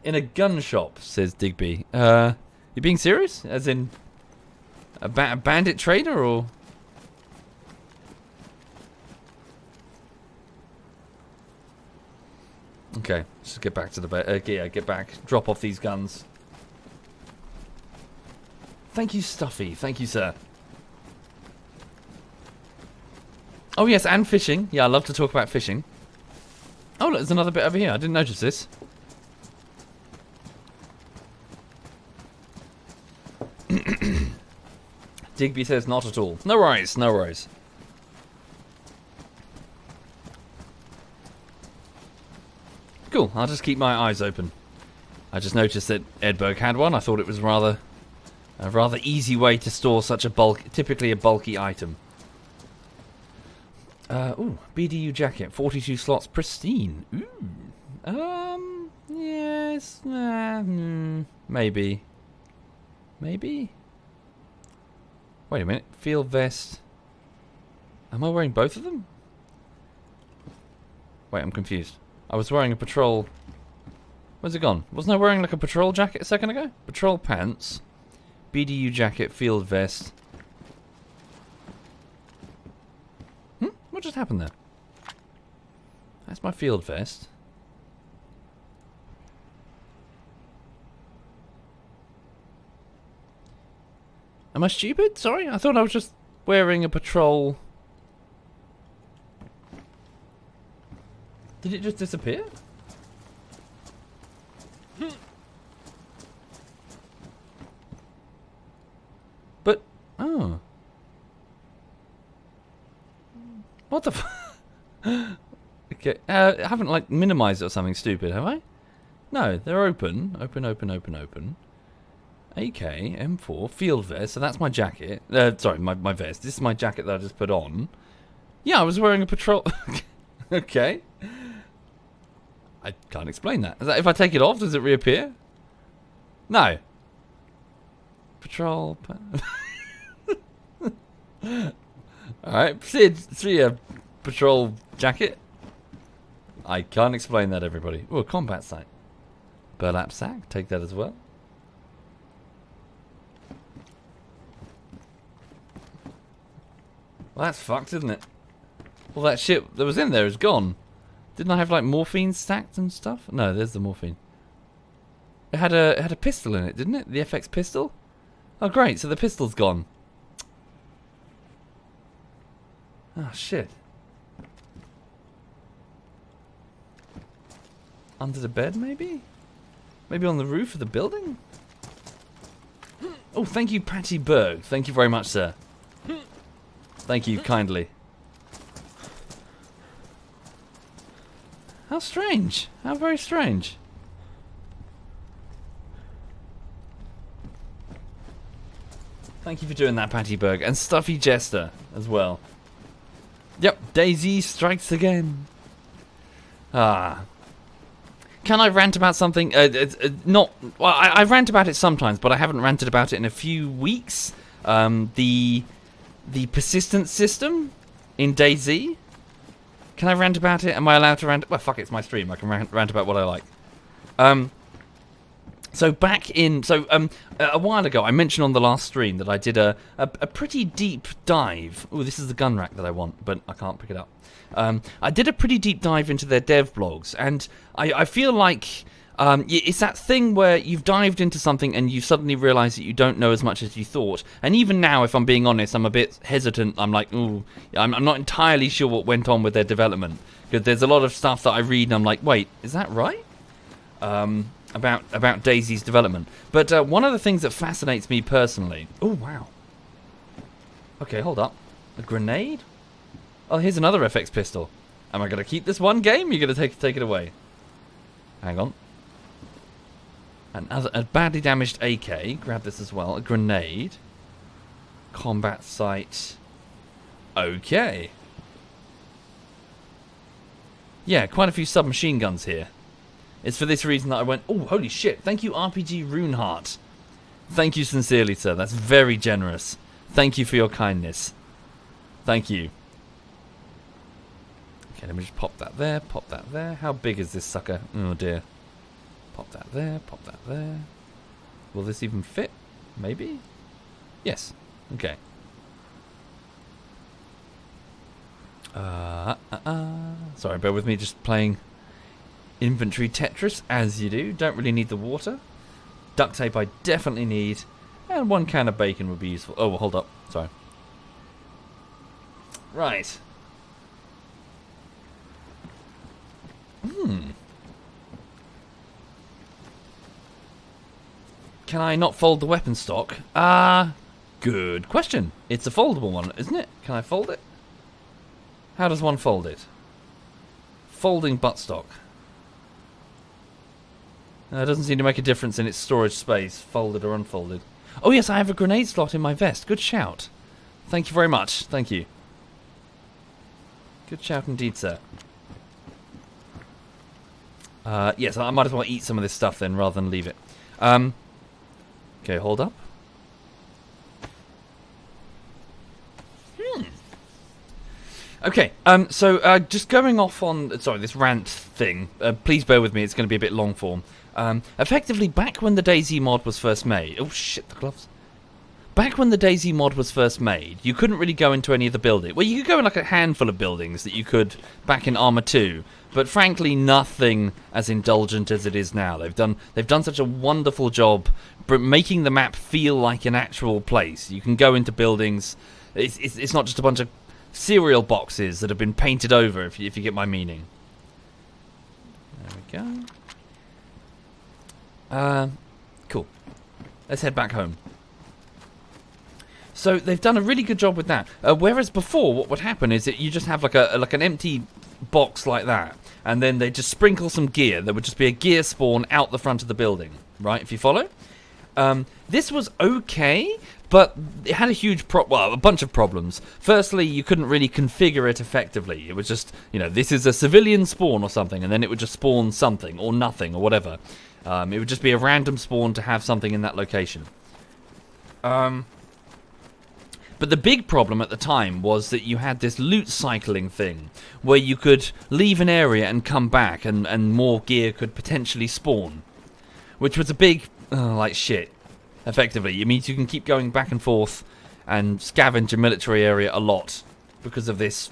In a gun shop, says Digby. You being serious? As in a bandit trader, or? Okay, let's just get back to the yeah, get back. Drop off these guns. Thank you, Stuffy. Thank you, sir. Oh yes, and fishing. Yeah, I love to talk about fishing. Oh, look, there's another bit over here. I didn't notice this. Digby says not at all. No worries, no worries. Cool, I'll just keep my eyes open. I just noticed that Edberg had one. I thought it was a rather easy way to store such a typically a bulky item. Ooh, BDU jacket, 42 slots, pristine. Ooh. Yes, maybe. Maybe? Wait a minute, field vest. Am I wearing both of them? Wait, I'm confused. I was wearing a patrol... Where's it gone? Wasn't I wearing like a patrol jacket a second ago? Patrol pants, BDU jacket, field vest. What just happened there? That's my field vest. Am I stupid? Sorry, I thought I was just wearing a patrol... Did it just disappear? But... Oh. What the f... Okay, I haven't, like, minimized it or something stupid, have I? No, they're open. Open, open, open, open. AK, M4, field vest, so that's my jacket. Sorry, my vest. This is my jacket that I just put on. Yeah, I was wearing a patrol... Okay. I can't explain that. Is that if I take it off, does it reappear? No. Patrol... Alright, see a patrol jacket. I can't explain that, everybody. Oh, a combat site. Burlap sack, take that as well. Well, that's fucked, isn't it? All that shit that was in there is gone. Didn't I have like morphine stacked and stuff? No, there's the morphine. It had a pistol in it, didn't it? The FX pistol? Oh great, so the pistol's gone. Oh shit. Under the bed maybe? Maybe on the roof of the building? Oh, thank you, Patty Berg. Thank you very much, sir. Thank you kindly. How strange. How very strange. Thank you for doing that, Patty Berg. And Stuffy Jester as well. Yep, DayZ strikes again. Ah. Can I rant about something? Not... Well, I rant about it sometimes, but I haven't ranted about it in a few weeks. The persistence system in DayZ. Can I rant about it? Am I allowed to rant? Well, fuck it, it's my stream. I can rant about what I like. So back in... So, a while ago, I mentioned on the last stream that I did a pretty deep dive. Oh, this is the gun rack that I want, but I can't pick it up. I did a pretty deep dive into their dev blogs, and I feel like It's that thing where you've dived into something and you suddenly realise that you don't know as much as you thought. And even now, if I'm being honest, I'm a bit hesitant. I'm like, ooh, I'm not entirely sure what went on with their development. Because there's a lot of stuff that I read and I'm like, wait, is that right? About DayZ's development. But one of the things that fascinates me personally... Oh, wow. Okay, hold up. A grenade? Oh, here's another FX pistol. Am I going to keep this one game? You're going to take it away. Hang on. A badly damaged AK. Grab this as well. A grenade. Combat site. Okay. Yeah, quite a few submachine guns here. It's for this reason that I went, oh, holy shit. Thank you, RPG Runeheart. Thank you sincerely, sir. That's very generous. Thank you for your kindness. Thank you. Okay, let me just pop that there, pop that there. How big is this sucker? Oh, dear. Pop that there, pop that there. Will this even fit? Maybe? Yes. Okay. Sorry, bear with me, just playing inventory Tetris, as you do. Don't really need the water. Duct tape I definitely need. And one can of bacon would be useful. Oh, well, hold up. Sorry. Right. Can I not fold the weapon stock? Good question. It's a foldable one, isn't it? Can I fold it? How does one fold it? Folding buttstock. It doesn't seem to make a difference in its storage space, folded or unfolded. Oh yes, I have a grenade slot in my vest. Good shout. Thank you very much. Thank you. Good shout indeed, sir. Yes, I might as well eat some of this stuff then, rather than leave it. Okay, hold up. Okay, so just going off on, sorry, this rant thing, please bear with me, it's going to be a bit long form. Effectively, back when the DayZ mod was first made, oh shit, the gloves. Back when the DayZ mod was first made, you couldn't really go into any of the buildings. Well, you could go in like a handful of buildings that you could back in Arma 2, but frankly, nothing as indulgent as it is now. They've done such a wonderful job making the map feel like an actual place. You can go into buildings. It's not just a bunch of cereal boxes that have been painted over, if you get my meaning. There we go. Cool. Let's head back home. So they've done a really good job with that. Whereas before, what would happen is that you just have like an empty box like that, and then they just sprinkle some gear. There would just be a gear spawn out the front of the building, right? If you follow. This was okay, but it had a bunch of problems. Firstly, you couldn't really configure it effectively. It was just, this is a civilian spawn or something, and then it would just spawn something or nothing or whatever. It would just be a random spawn to have something in that location. But the big problem at the time was that you had this loot cycling thing, where you could leave an area and come back, and more gear could potentially spawn. Which was a big, like shit, effectively. It means you can keep going back and forth and scavenge a military area a lot because of this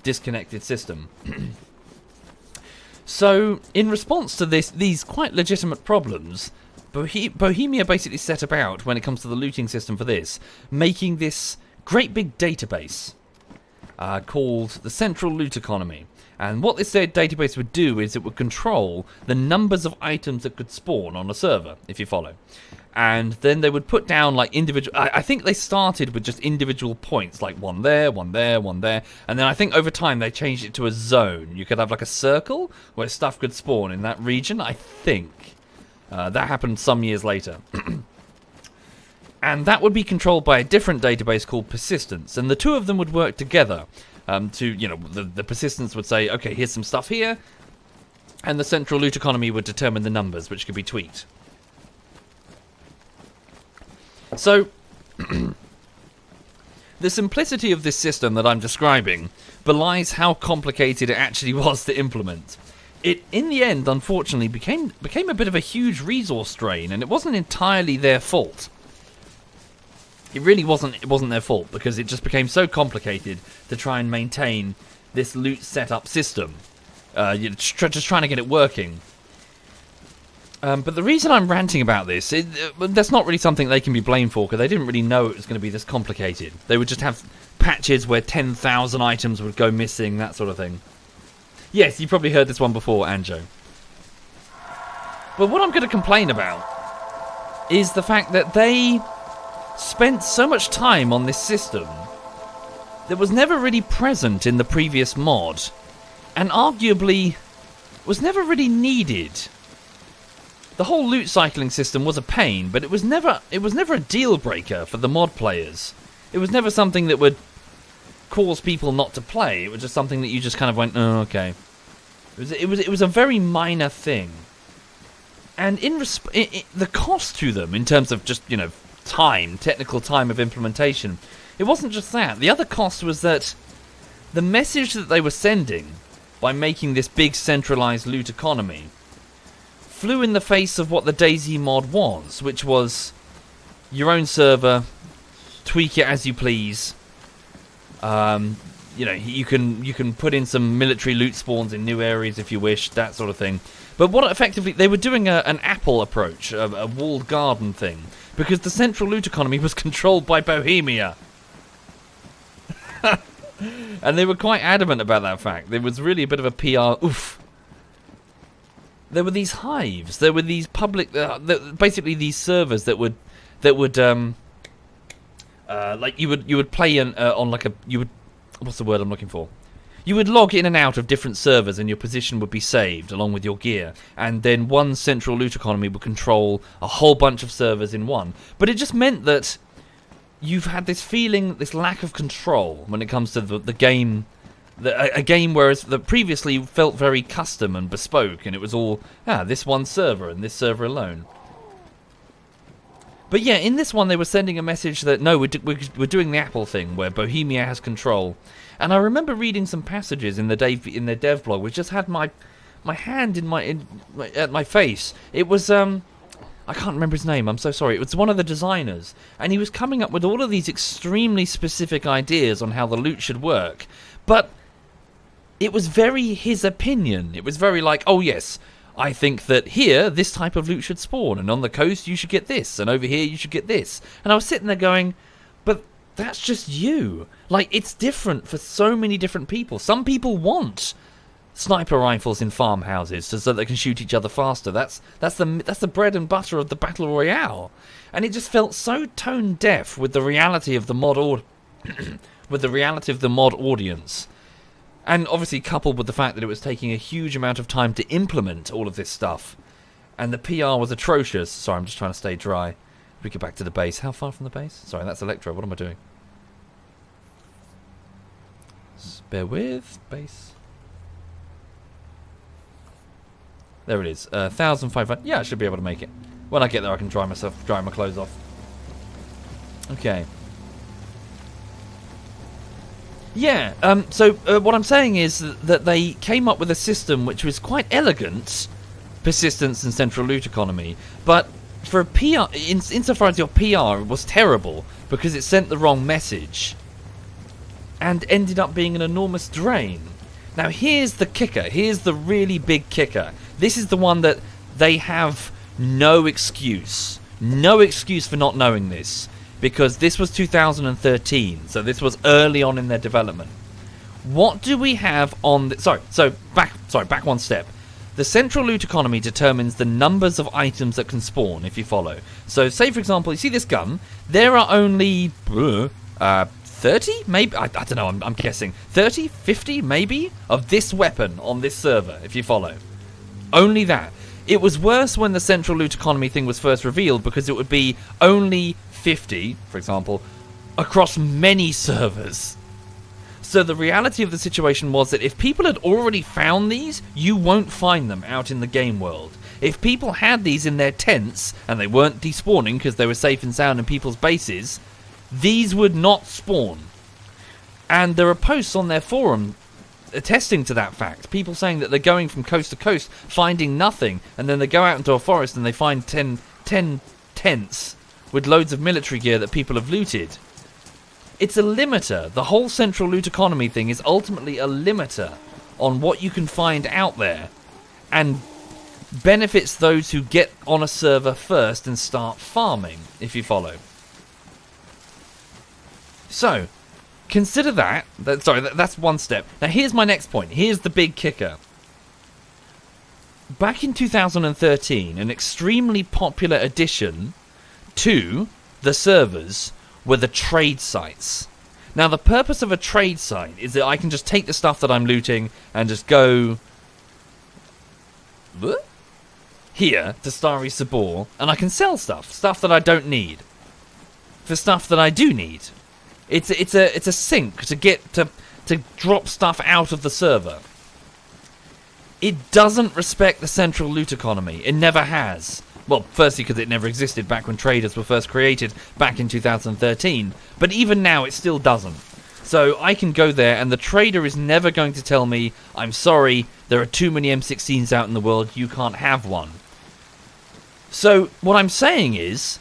disconnected system. So, in response to these quite legitimate problems, Bohemia basically set about, when it comes to the looting system for this, making this great big database called the Central Loot Economy. And what this database would do is it would control the numbers of items that could spawn on a server, if you follow. And then they would put down like individual... I think they started with just individual points, like one there, one there, one there. And then I think over time they changed it to a zone. You could have like a circle where stuff could spawn in that region, I think. That happened some years later. And that would be controlled by a different database called Persistence. And the two of them would work together the Persistence would say, okay, here's some stuff here. And the Central Loot Economy would determine the numbers, which could be tweaked. So, the simplicity of this system that I'm describing belies how complicated it actually was to implement. It, in the end, unfortunately, became a bit of a huge resource drain, and it wasn't entirely their fault. It really wasn't their fault, because it just became so complicated to try and maintain this loot setup system. Just trying to get it working. But the reason I'm ranting about this, that's not really something they can be blamed for, because they didn't really know it was going to be this complicated. They would just have patches where 10,000 items would go missing, that sort of thing. Yes, you probably heard this one before, Anjo. But what I'm going to complain about is the fact that they spent so much time on this system that was never really present in the previous mod, and arguably was never really needed. The whole loot cycling system was a pain, but it was never a deal breaker for the mod players. It was never something that would cause people not to play. It was just something that you just kind of went, oh, okay. It was a very minor thing. And the cost to them, in terms of just, technical time of implementation, it wasn't just that. The other cost was that the message that they were sending by making this big centralized loot economy flew in the face of what the DayZ mod was, which was your own server, tweak it as you please. You can put in some military loot spawns in new areas if you wish, that sort of thing. But what effectively they were doing an Apple approach, a walled garden thing, because the central loot economy was controlled by Bohemia. And they were quite adamant about that fact. There was really a bit of a PR oof. There were these hives. There were these public, basically these servers that would, like you would play on like what's the word I'm looking for? You would log in and out of different servers, and your position would be saved along with your gear. And then one central loot economy would control a whole bunch of servers in one. But it just meant that you've had this feeling, this lack of control when it comes to the game. A game whereas that previously felt very custom and bespoke, and it was all, this one server and this server alone. But yeah, in this one they were sending a message that, no, we're doing the Apple thing, where Bohemia has control. And I remember reading some passages in their dev blog, which just had my hand at my face. It was, I can't remember his name, I'm so sorry. It was one of the designers, and he was coming up with all of these extremely specific ideas on how the loot should work. But it was very his opinion. It was very like, oh yes, I think that here, this type of loot should spawn, and on the coast you should get this, and over here you should get this. And I was sitting there going, but that's just you. Like, it's different for so many different people. Some people want sniper rifles in farmhouses so they can shoot each other faster. That's the bread and butter of the battle royale. And it just felt so tone deaf with the reality of the mod audience. And obviously coupled with the fact that it was taking a huge amount of time to implement all of this stuff. And the PR was atrocious. Sorry, I'm just trying to stay dry. We get back to the base. How far from the base? Sorry, that's Electro. What am I doing? Bear with. Base. There it is. 1,500. Yeah, I should be able to make it. When I get there, I can dry my clothes off. Okay. Yeah, so what I'm saying is that they came up with a system which was quite elegant, persistence and central loot economy, but for a PR, insofar as your PR was terrible because it sent the wrong message and ended up being an enormous drain. Now here's the kicker, here's the really big kicker. This is the one that they have no excuse for not knowing this. Because this was 2013, so this was early on in their development. What do we have on the... back one step. The central loot economy determines the numbers of items that can spawn, if you follow. So, say for example, you see this gun, there are only 30, maybe? I don't know, I'm guessing. 30, 50, maybe, of this weapon on this server, if you follow. Only that. It was worse when the central loot economy thing was first revealed, because it would be only 50, for example, across many servers. So the reality of the situation was that if people had already found these, you won't find them out in the game world. If people had these in their tents, and they weren't despawning because they were safe and sound in people's bases, these would not spawn. And there are posts on their forum attesting to that fact. People saying that they're going from coast to coast, finding nothing, and then they go out into a forest and they find 10 tents with loads of military gear that people have looted. It's a limiter. The whole central loot economy thing is ultimately a limiter on what you can find out there. And benefits those who get on a server first and start farming, if you follow. So, consider that. That's one step. Now, here's my next point. Here's the big kicker. Back in 2013, an extremely popular addition to the servers were the trade sites. Now, the purpose of a trade site is that I can just take the stuff that I'm looting and just go here to Starry Sabor, and I can sell stuff that I don't need for stuff that I do need. It's a sink to drop stuff out of the server. It doesn't respect the central loot economy. It never has. Well, firstly because it never existed back when traders were first created back in 2013. But even now it still doesn't. So I can go there and the trader is never going to tell me, I'm sorry, there are too many M16s out in the world, you can't have one. So what I'm saying is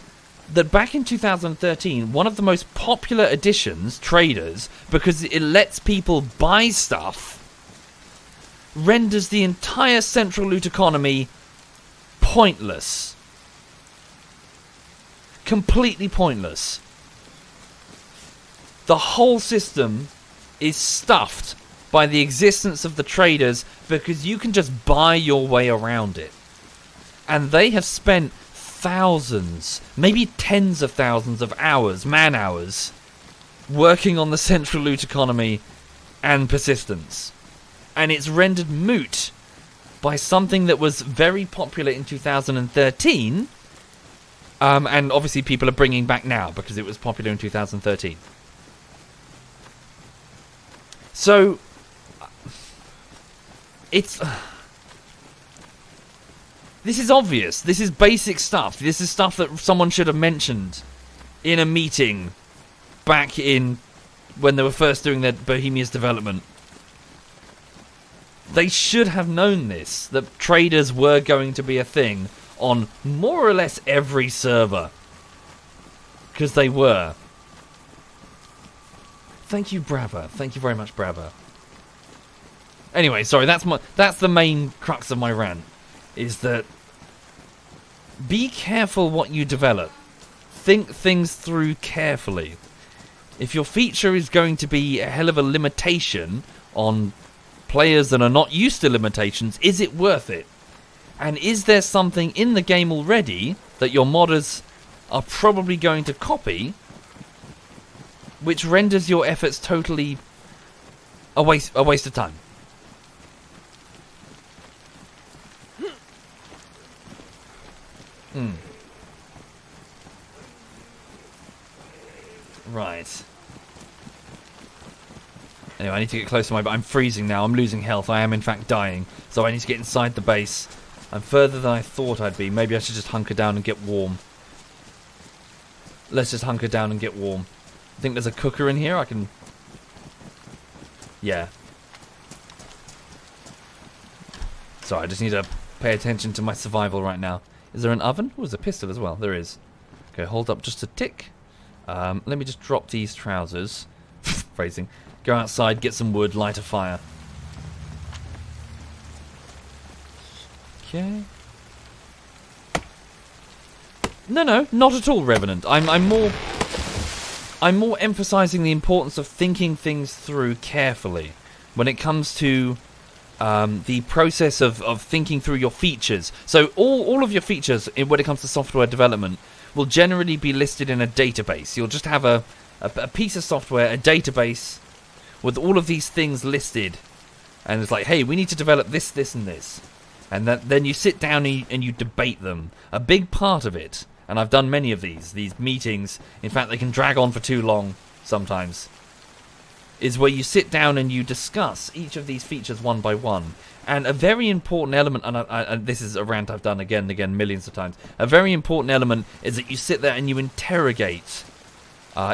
that back in 2013, one of the most popular additions, traders, because it lets people buy stuff, renders the entire central loot economy pointless. Completely pointless. The whole system is stuffed by the existence of the traders because you can just buy your way around it. And they have spent thousands, maybe tens of thousands of hours, man hours, working on the central loot economy and persistence. And it's rendered moot by something that was very popular in 2013, and obviously people are bringing back now because it was popular in 2013. So, it's... This is obvious. This is basic stuff. This is stuff that someone should have mentioned in a meeting back in when they were first doing their Bohemia's development. They should have known this, that traders were going to be a thing on more or less every server. Because they were. Thank you, Brava. Thank you very much, Brava. Anyway, sorry, that's the main crux of my rant. Is that be careful what you develop. Think things through carefully. If your feature is going to be a hell of a limitation on players that are not used to limitations, is it worth it? And is there something in the game already that your modders are probably going to copy which renders your efforts totally a waste of time? Right. Anyway, I need to get close to my... I'm freezing now. I'm losing health. I am, in fact, dying. So I need to get inside the base. I'm further than I thought I'd be. Maybe I should just hunker down and get warm. Let's just hunker down and get warm. I think there's a cooker in here. I can... Yeah. Sorry, I just need to pay attention to my survival right now. Is there an oven? Oh, there's a pistol as well. There is. Okay, hold up just a tick. Let me just drop these trousers. Phrasing. Go outside, get some wood, light a fire. Okay. No, not at all, Revenant. I'm more emphasizing the importance of thinking things through carefully when it comes to the process of thinking through your features. So all of your features, when it comes to software development, will generally be listed in a database. You'll just have a piece of software, a database, with all of these things listed. And it's like, hey, we need to develop this, this, and this. And then you sit down and you debate them. A big part of it, and I've done many of these meetings, in fact they can drag on for too long sometimes, is where you sit down and you discuss each of these features one by one. And a very important element, and this is a rant I've done again and again millions of times, a very important element is that you sit there and you interrogate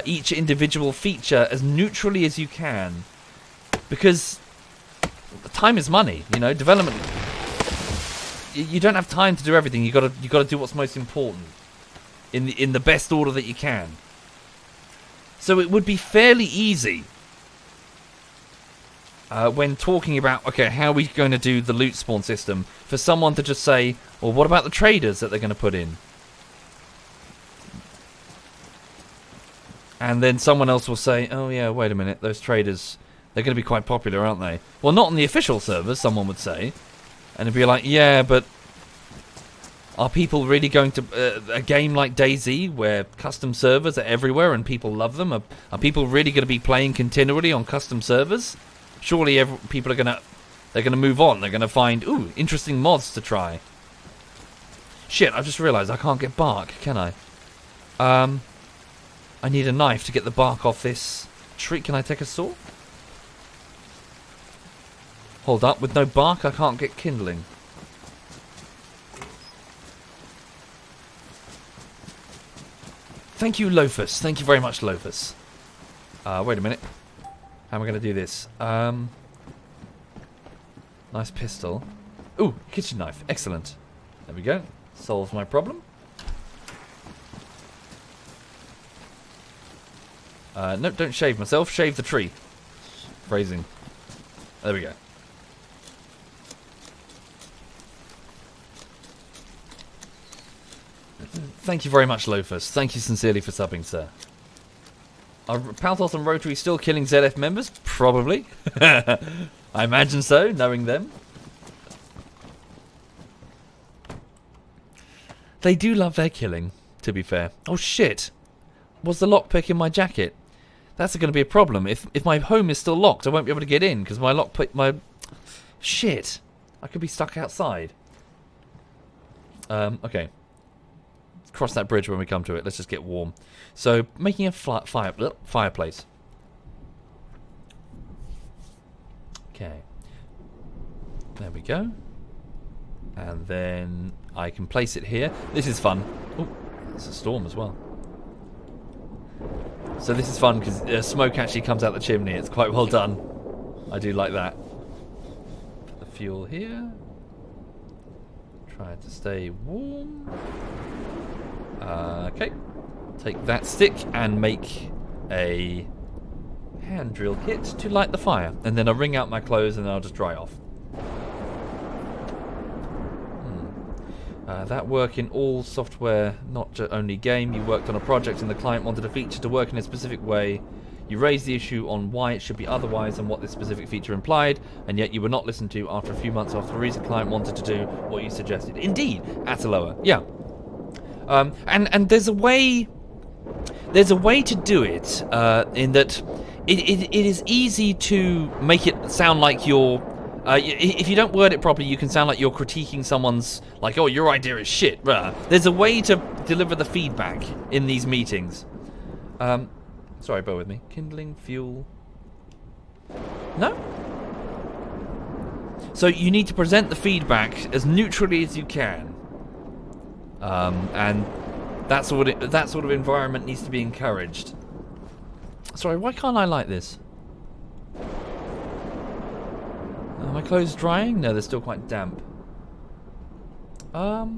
each individual feature as neutrally as you can. Because time is money, you know, development... You don't have time to do everything. You got to do what's most important in the best order that you can. So it would be fairly easy when talking about, okay, how are we going to do the loot spawn system, for someone to just say, well, what about the traders that they're going to put in? And then someone else will say, oh yeah, wait a minute, those traders, they're going to be quite popular, aren't they? Well, not on the official servers, someone would say. And it'd be like, yeah, but are people really going to... a game like DayZ, where custom servers are everywhere and people love them, are people really going to be playing continually on custom servers? Surely people are going to... they're going to move on. They're going to find, ooh, interesting mods to try. Shit, I just realised I can't get bark, can I? I need a knife to get the bark off this tree. Can I take a saw? Hold up, with no bark I can't get kindling. Thank you, Lofus. Thank you very much, Lofus. Wait a minute. How am I going to do this? Nice pistol. Ooh, kitchen knife. Excellent. There we go. Solves my problem. No, don't shave myself. Shave the tree. Phrasing. There we go. Thank you very much, Lofus. Thank you sincerely for subbing, sir. Are Paltos and Rotary still killing ZF members? Probably. I imagine so, knowing them. They do love their killing, to be fair. Oh shit! Was the lockpick in my jacket? That's going to be a problem. If my home is still locked, I won't be able to get in, because my lockpick... Shit! I could be stuck outside. Okay. Cross that bridge when we come to it. Let's just get warm. So, making a fireplace. Okay. There we go. And then I can place it here. This is fun. Oh, there's a storm as well. So this is fun because smoke actually comes out the chimney. It's quite well done. I do like that. Put the fuel here. Try to stay warm. Okay. Take that stick and make a hand drill kit to light the fire. And then I'll wring out my clothes and then I'll just dry off. That work in all software, not only game. You worked on a project and the client wanted a feature to work in a specific way. You raised the issue on why it should be otherwise and what this specific feature implied, and yet you were not listened to after a few months after the reason client wanted to do what you suggested. Indeed, Ataloa. Yeah. And there's a way to do it in that it is easy to make it sound like you're if you don't word it properly, you can sound like you're critiquing someone's, like, oh, your idea is shit. There's a way to deliver the feedback in these meetings. Sorry, bear with me. Kindling, fuel. No? So you need to present the feedback as neutrally as you can. And that sort of environment needs to be encouraged. Sorry, why can't I light this? Are my clothes drying? No, they're still quite damp. Sorry,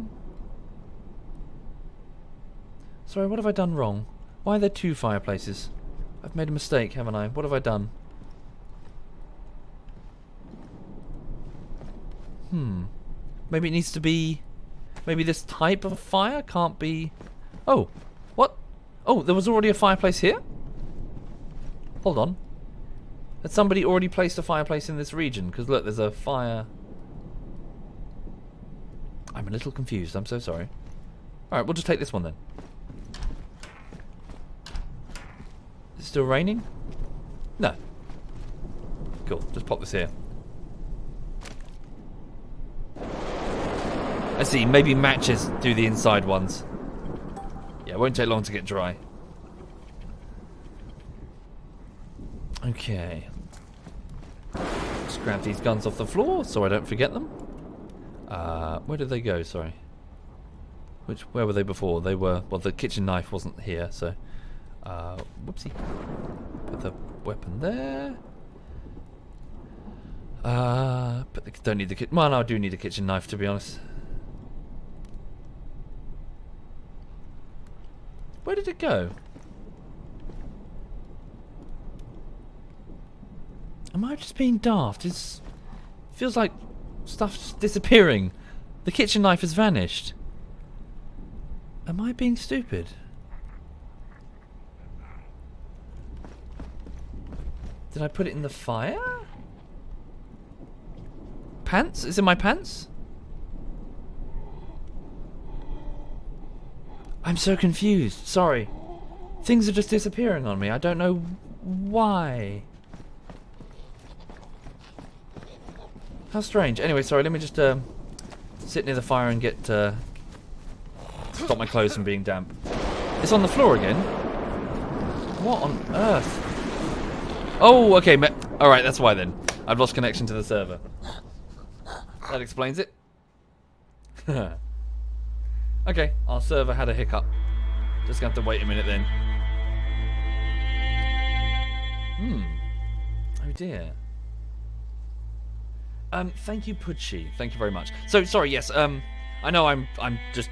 what have I done wrong? Why are there two fireplaces? I've made a mistake, haven't I? What have I done? Maybe it needs to be... Maybe this type of fire can't be... Oh, what? Oh, there was already a fireplace here? Hold on. Had somebody already placed a fireplace in this region? Because look, there's a fire... I'm a little confused, I'm so sorry. Alright, we'll just take this one then. Is it still raining? No. Cool, just pop this here. I see, maybe matches do the inside ones. Yeah, it won't take long to get dry. Okay. Just grab these guns off the floor so I don't forget them. Where did they go? Sorry. Where were they before? They were... Well, the kitchen knife wasn't here, so... whoopsie. Put the weapon there. But they don't need the kitchen... Well, no, I do need a kitchen knife, to be honest. Where did it go? Am I just being daft? It feels like stuff's disappearing. The kitchen knife has vanished. Am I being stupid? Did I put it in the fire? Pants? Is it my pants? I'm so confused. Sorry. Things are just disappearing on me. I don't know why. How strange. Anyway, sorry, let me just sit near the fire and get stop my clothes from being damp. It's on the floor again. What on earth? Oh, okay. Alright, that's why then. I've lost connection to the server. That explains it. Okay, our server had a hiccup. Just gonna have to wait a minute then. Oh dear. Thank you, Pudchi. Thank you very much. So, sorry, yes, I know I'm just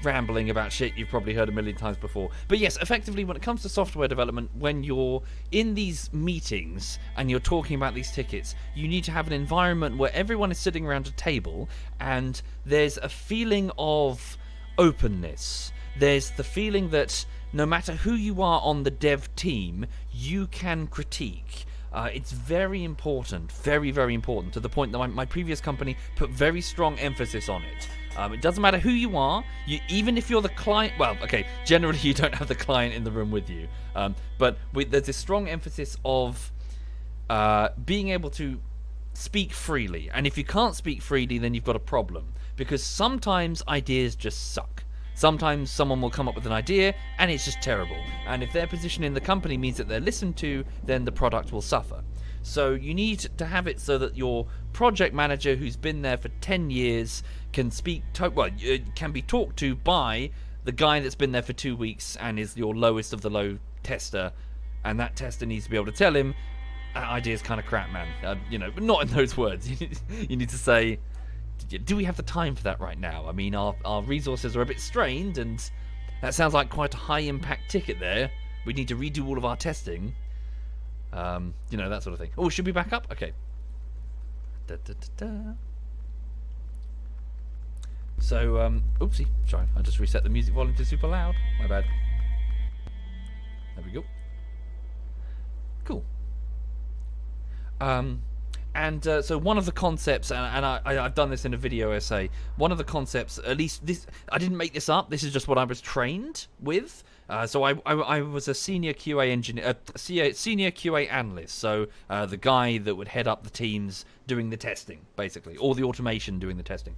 rambling about shit you've probably heard a million times before. But yes, effectively, when it comes to software development, when you're in these meetings and you're talking about these tickets, you need to have an environment where everyone is sitting around a table and there's a feeling of openness. There's the feeling that no matter who you are on the dev team, you can critique. It's very important, very, very important, to the point that my previous company put very strong emphasis on it. It doesn't matter who you are, even if you're the client, well, okay, generally you don't have the client in the room with you, but there's this strong emphasis of being able to speak freely, and if you can't speak freely, then you've got a problem, because sometimes ideas just suck. Sometimes someone will come up with an idea and it's just terrible. And if their position in the company means that they're listened to, then the product will suffer. So you need to have it so that your project manager, who's been there for 10 years, can can be talked to by the guy that's been there for 2 weeks and is your lowest of the low tester. And that tester needs to be able to tell him, that idea's kind of crap, man. But not in those words. You need to say, do we have the time for that right now? I mean, our resources are a bit strained, and that sounds like quite a high-impact ticket there. We need to redo all of our testing. That sort of thing. Oh, should we back up? Okay. So, oopsie. Sorry, I just reset the music volume to super loud. My bad. There we go. Cool. So one of the concepts, and I've done this in a video essay, one of the concepts, at least this, I didn't make this up, this is just what I was trained with. So I was a senior QA engineer, senior QA analyst, so the guy that would head up the teams doing the testing, basically, or the automation doing the testing.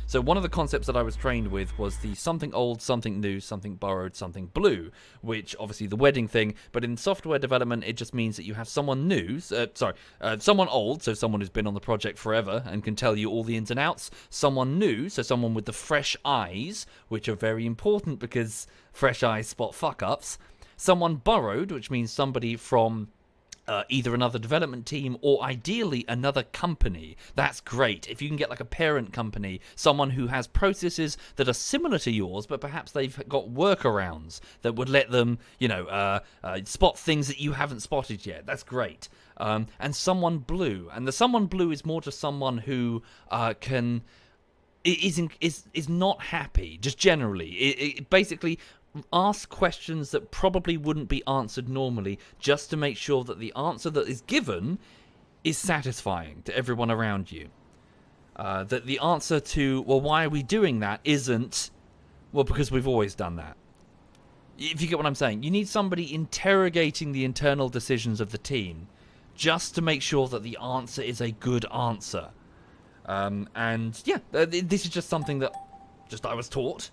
So one of the concepts that I was trained with was the something old, something new, something borrowed, something blue, which obviously the wedding thing, but in software development it just means that you have someone new, someone old, so someone who's been on the project forever and can tell you all the ins and outs, someone new, so someone with the fresh eyes, which are very important because fresh eyes spot fuck-ups, someone borrowed, which means somebody from either another development team or ideally another company. That's great. If you can get like a parent company, someone who has processes that are similar to yours, but perhaps they've got workarounds that would let them, spot things that you haven't spotted yet. That's great. And someone blue. And the someone blue is more just someone who is not happy, just generally. It basically ask questions that probably wouldn't be answered normally, just to make sure that the answer that is given is satisfying to everyone around you. That the answer to, well, why are we doing that, isn't, well, because we've always done that. If you get what I'm saying, you need somebody interrogating the internal decisions of the team, just to make sure that the answer is a good answer. This is just something that I was taught.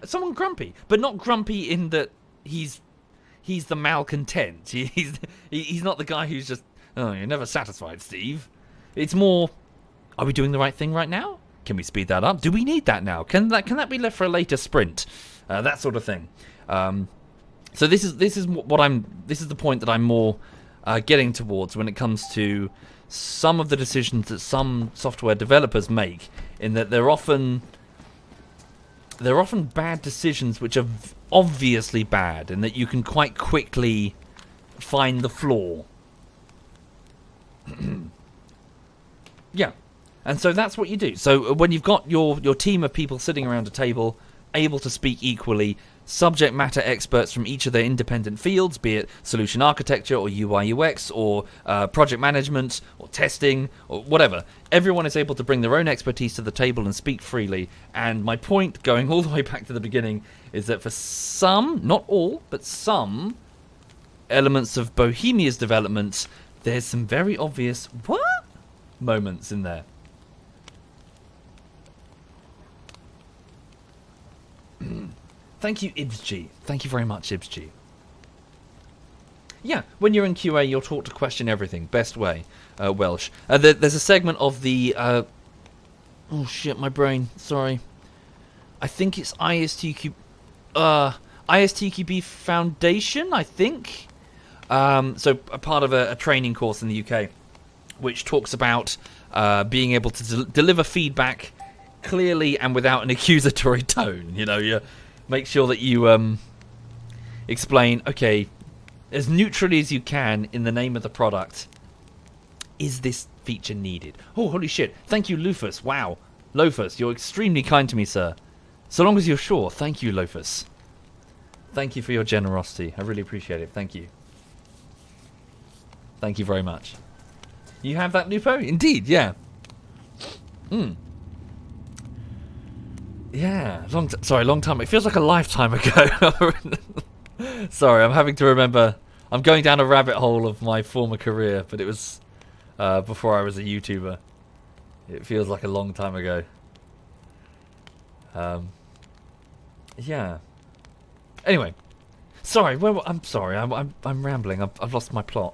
Someone grumpy, but not grumpy in that he's the malcontent. He's not the guy who's just, oh, you're never satisfied, Steve. It's more, are we doing the right thing right now? Can we speed that up? Do we need that now? Can that be left for a later sprint? That sort of thing. So this is the point that I'm more getting towards when it comes to some of the decisions that some software developers make, in that they're often bad decisions which are obviously bad, and that you can quite quickly find the flaw Yeah. And so that's what you do. So when you've got your team of people sitting around a table, able to speak equally, subject matter experts from each of their independent fields, be it solution architecture or UI UX or project management or testing or whatever. Everyone is able to bring their own expertise to the table and speak freely. And my point, going all the way back to the beginning, is that for some, not all, but some elements of Bohemia's development, there's some very obvious moments in there. Thank you, IbsG. Thank you very much, IbsG. Yeah, when you're in QA, you're taught to question everything. Best way. Welsh. There's a segment of the... oh, shit, my brain. Sorry. I think it's ISTQ... ISTQB Foundation, I think? So, a part of a training course in the UK, which talks about being able to deliver feedback clearly and without an accusatory tone. You know, you make sure that you explain, okay, as neutrally as you can in the name of the product, is this feature needed? Oh, holy shit. Thank you, Lufus. Wow. Lofus, you're extremely kind to me, sir. So long as you're sure. Thank you, Lofus. Thank you for your generosity. I really appreciate it. Thank you. Thank you very much. You have that, Lupo? Indeed, yeah. Yeah, long time. It feels like a lifetime ago. Sorry, I'm having to remember. I'm going down a rabbit hole of my former career, but it was before I was a YouTuber. It feels like a long time ago. Yeah. Anyway, sorry. I'm sorry. I'm rambling. I've lost my plot.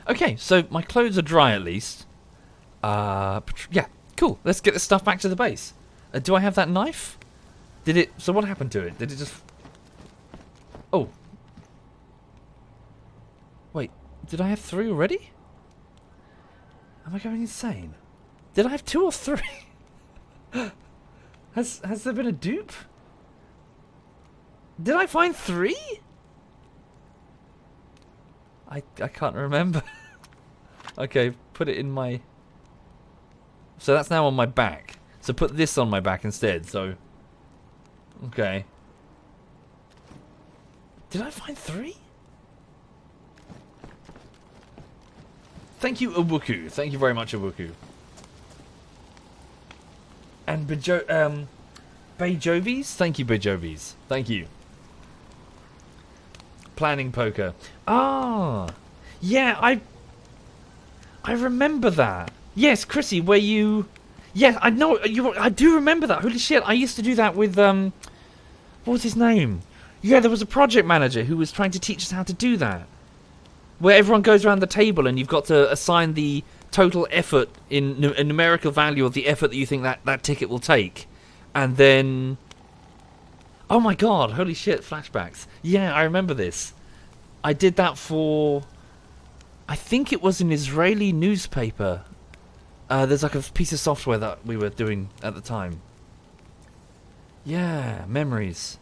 Okay, so my clothes are dry at least. Yeah. Cool, let's get this stuff back to the base. Do I have that knife? Did it... So what happened to it? Did it just... Oh. Wait, did I have 3 already? Am I going insane? Did I have 2 or 3? Has there been a dupe? Did I find 3? I can't remember. Okay, put it in my... So that's now on my back. So put this on my back instead, so... Okay. Did I find 3? Thank you, Awuku. Thank you very much, Awuku. And Bejovies? Thank you, Bejovies. Thank you. Planning poker. Ah! Yeah, I remember that. Yes, Chrissy, where you... Yeah, I know. I do remember that. Holy shit, I used to do that with... What was his name? Yeah, there was a project manager who was trying to teach us how to do that. Where everyone goes around the table and you've got to assign the total effort in a numerical value of the effort that you think that ticket will take. And then... Oh my god, holy shit, flashbacks. Yeah, I remember this. I did that for... I think it was an Israeli newspaper. There's like a piece of software that we were doing at the time. Yeah, memories.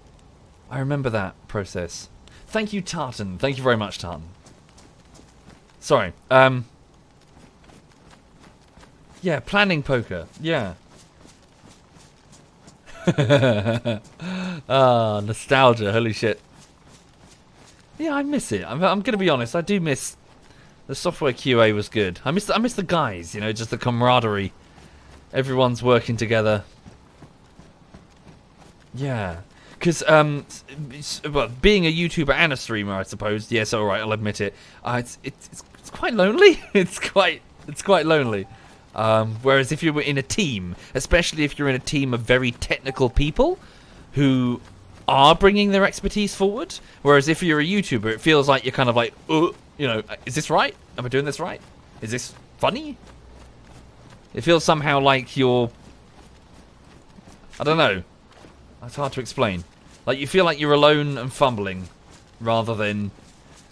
I remember that process. Thank you, Tartan. Thank you very much, Tartan. Sorry. Yeah, planning poker. Yeah. Ah, nostalgia. Holy shit. Yeah, I miss it. I'm gonna be honest. I do miss... The software QA was good. I miss the guys, you know, just the camaraderie. Everyone's working together. Yeah. Because, well, being a YouTuber and a streamer, I suppose. Yes, alright, I'll admit it. It's quite lonely. It's quite lonely. Whereas if you were in a team, especially if you're in a team of very technical people who are bringing their expertise forward, whereas if you're a YouTuber, it feels like you're kind of like, you know, is this right? Am I doing this right? Is this funny? It feels somehow like you're... I don't know. It's hard to explain. Like, you feel like you're alone and fumbling, rather than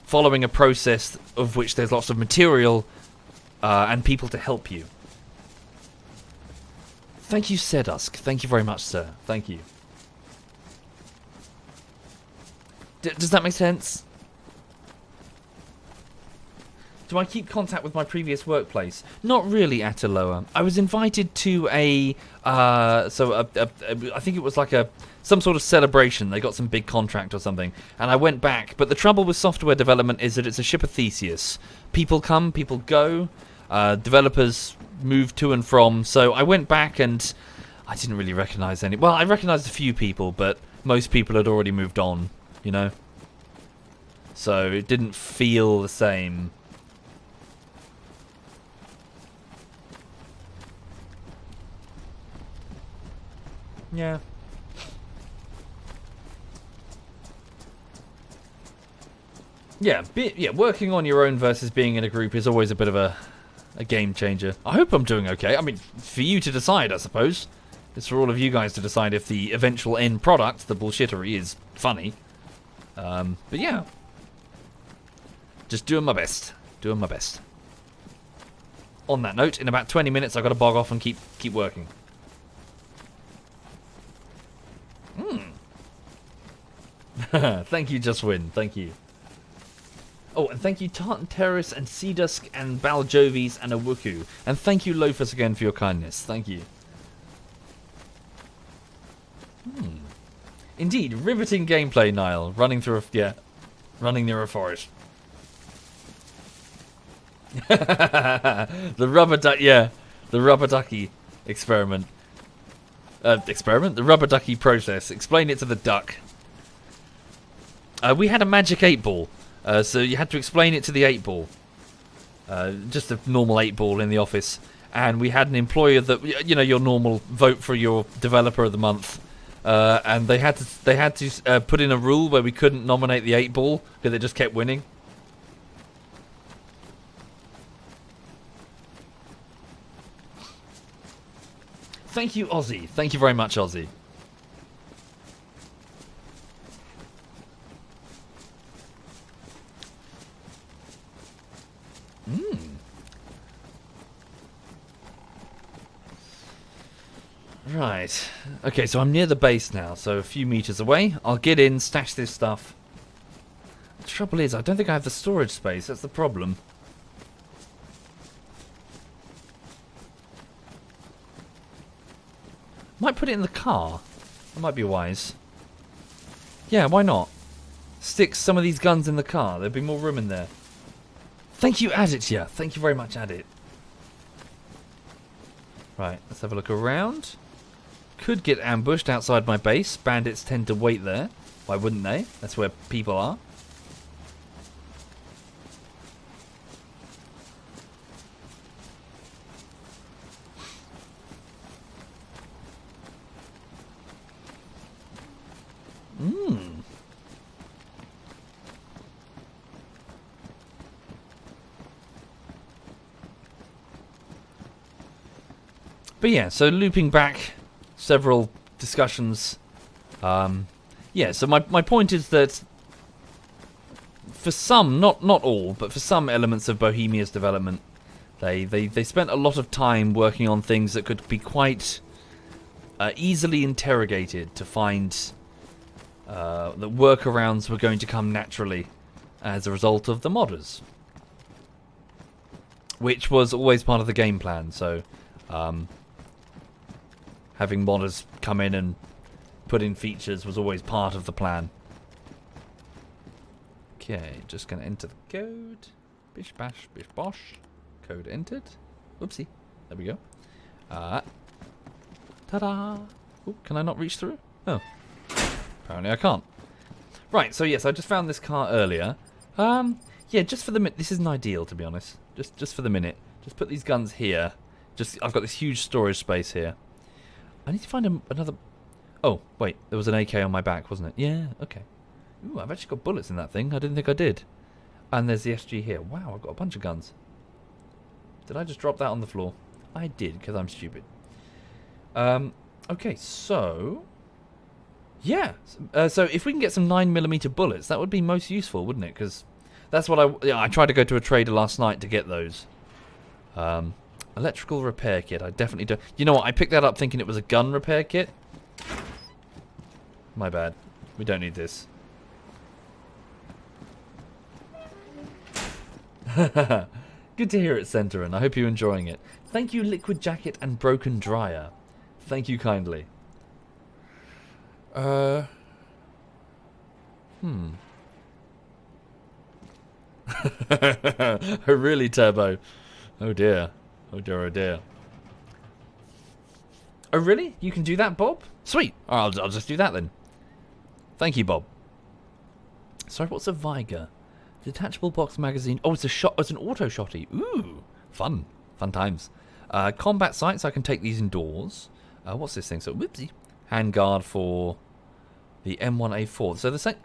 following a process of which there's lots of material and people to help you. Thank you, Sedusk. Thank you very much, sir. Thank you. Does that make sense? Do I keep contact with my previous workplace? Not really, Ataloa. I was invited to I think it was like some sort of celebration. They got some big contract or something, and I went back. But the trouble with software development is that it's a ship of Theseus. People come, people go. Developers move to and from. So I went back and I didn't really recognise any. Well, I recognised a few people, but most people had already moved on, you know? So it didn't feel the same. Yeah. Yeah, working on your own versus being in a group is always a bit of a game changer. I hope I'm doing okay. I mean, for you to decide, I suppose. It's for all of you guys to decide if the eventual end product, the bullshittery, is funny. But yeah. Just doing my best. Doing my best. On that note, in about 20 minutes I've got to bog off and keep working. Thank you, Just Win. Thank you. Oh, and thank you, Tartan Terrace and Seadusk and Baljovis and Awuku. And thank you, Loafus, again for your kindness. Thank you. Indeed, riveting gameplay, Niall. Running through a forest. The rubber ducky experiment. The rubber ducky process. Explain it to the duck. We had a magic 8-ball, so you had to explain it to the 8-ball. Just a normal 8-ball in the office, and we had an employer that, you know, your normal vote for your developer of the month, and they had to put in a rule where we couldn't nominate the 8-ball because it just kept winning. Thank you, Ozzy. Thank you very much, Ozzy. Right. Okay, so I'm near the base now, so a few meters away. I'll get in, stash this stuff. The trouble is, I don't think I have the storage space. That's the problem. Might put it in the car. That might be wise. Yeah, why not? Stick some of these guns in the car. There'd be more room in there. Thank you, Aditya. Thank you very much, Adit. Right, let's have a look around. Could get ambushed outside my base. Bandits tend to wait there. Why wouldn't they? That's where people are. But yeah, so looping back several discussions. Yeah, so my point is that for some, not all, but for some elements of Bohemia's development, they spent a lot of time working on things that could be quite easily interrogated to find that workarounds were going to come naturally as a result of the modders, which was always part of the game plan. So having modders come in and put in features was always part of the plan. Okay, just going to enter the code. Bish bash, bish bosh. Code entered. Oopsie. There we go. Ta-da! Ooh, can I not reach through? Oh. Apparently I can't. Right, so yes, I just found this car earlier. Yeah, just for the minute. This isn't ideal, to be honest. Just for the minute. Just put these guns here. I've got this huge storage space here. I need to find another... Oh, wait. There was an AK on my back, wasn't it? Yeah, okay. Ooh, I've actually got bullets in that thing. I didn't think I did. And there's the SG here. Wow, I've got a bunch of guns. Did I just drop that on the floor? I did, because I'm stupid. Okay, so... Yeah. So if we can get some 9mm bullets, that would be most useful, wouldn't it? Because that's what I tried to go to a trader last night to get those. Electrical repair kit. I definitely don't... You know what? I picked that up thinking it was a gun repair kit. My bad. We don't need this. Good to hear it, Centauran. I hope you're enjoying it. Thank you, Liquid Jacket and Broken Dryer. Thank you kindly. Oh, really, Turbo? Oh dear. Oh dear, oh dear. Oh really? You can do that, Bob? Sweet. I'll just do that then. Thank you, Bob. Sorry, what's a Viger? Detachable box magazine. Oh, it's a shot. It's an auto shotty. Ooh, fun. Fun times. Combat sights. I can take these indoors. What's this thing? So, whoopsie. Handguard for the M1A4. So the same.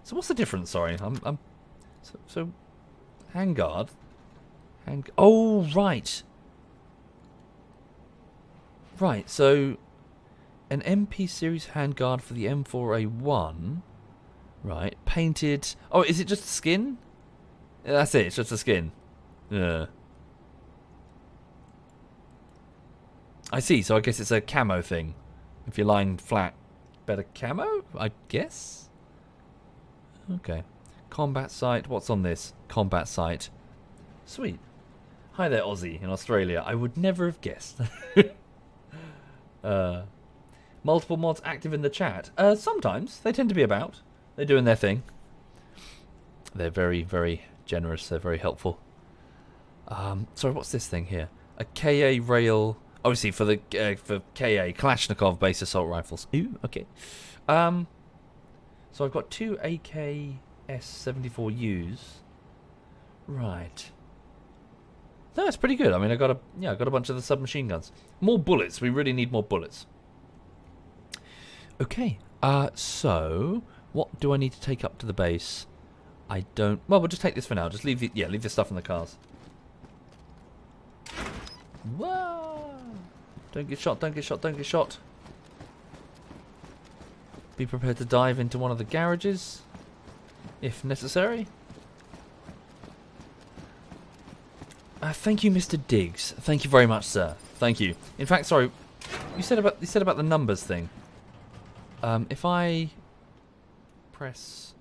So what's the difference? Sorry, So handguard. Oh right. Right. So an MP series handguard for the M4A1. Right. Painted. Oh, is it just the skin? Yeah, that's it. It's just the skin. Yeah. I see. So I guess it's a camo thing. If you're lying flat, better camo, I guess. Okay. Combat site. What's on this? Combat site. Sweet. Hi there, Aussie in Australia. I would never have guessed. Multiple mods active in the chat. Sometimes. They tend to be about. They're doing their thing. They're very, very generous. They're very helpful. Sorry, what's this thing here? A KA rail... Obviously for the for KA Kalashnikov base assault rifles. Ooh, okay. So I've got two AKS-74Us. Right. No, that's pretty good. I mean, I got a bunch of the submachine guns. More bullets. We really need more bullets. Okay. So what do I need to take up to the base? I don't. Well, we'll just take this for now. Just leave the stuff in the cars. Whoa! Don't get shot, don't get shot, don't get shot. Be prepared to dive into one of the garages, if necessary. Thank you, Mr. Diggs. Thank you very much, sir. Thank you. In fact, sorry, you said about the numbers thing. If I press,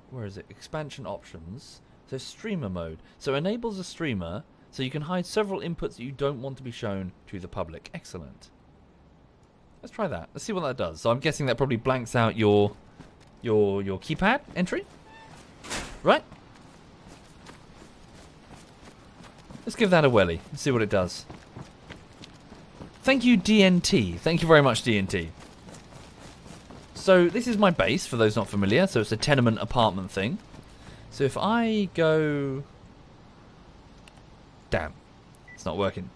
where is it? Expansion options. So streamer mode. So enables a streamer. So you can hide several inputs that you don't want to be shown to the public. Excellent. Let's try that. Let's see what that does. So I'm guessing that probably blanks out your keypad entry. Right? Let's give that a welly and see what it does. Thank you, DNT. Thank you very much, DNT. So this is my base, for those not familiar. So it's a tenement apartment thing. So if I go... Damn. It's not working.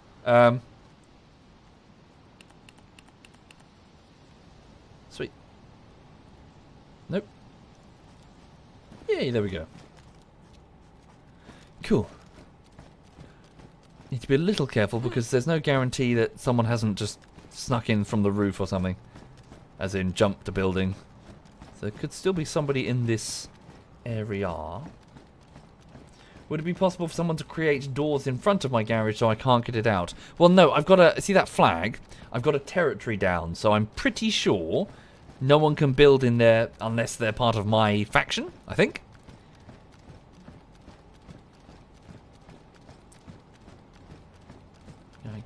Sweet. Nope. Yay, there we go. Cool. Need to be a little careful because there's no guarantee that someone hasn't just snuck in from the roof or something. As in jumped a building. So there could still be somebody in this area. Would it be possible for someone to create doors in front of my garage so I can't get it out? Well, no, I've got a... See that flag? I've got a territory down, so I'm pretty sure no one can build in there unless they're part of my faction, I think.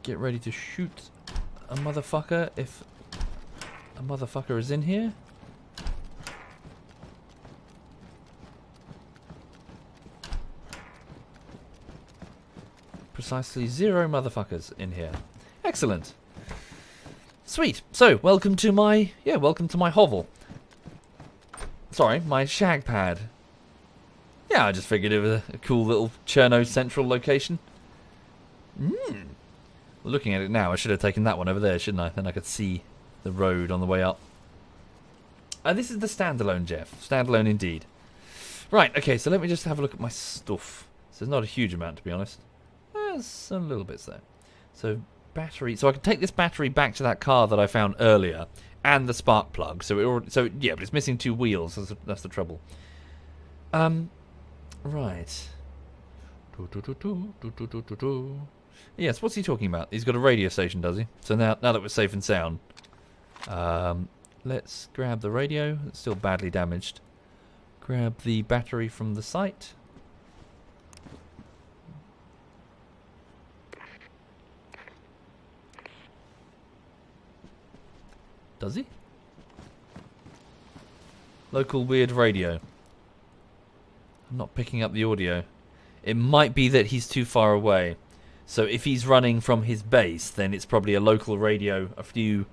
Get ready to shoot a motherfucker if a motherfucker is in here. Precisely 0 motherfuckers in here. Excellent. Sweet. So, welcome to my hovel. Sorry, my shag pad. Yeah, I just figured it was a cool little Cherno central location. Looking at it now, I should have taken that one over there, shouldn't I? Then I could see the road on the way up. This is the standalone, Jeff. Standalone indeed. Right, okay, so let me just have a look at my stuff. So there's not a huge amount, to be honest. There's some little bits there. So battery. So I can take this battery back to that car that I found earlier, and the spark plug. So yeah, but it's missing 2 wheels. That's the trouble. Right. Yes. What's he talking about? He's got a radio station, does he? So now that we're safe and sound, let's grab the radio. It's still badly damaged. Grab the battery from the site. Does he? Local weird radio. I'm not picking up the audio. It might be that he's too far away. So if he's running from his base, then it's probably a local radio a few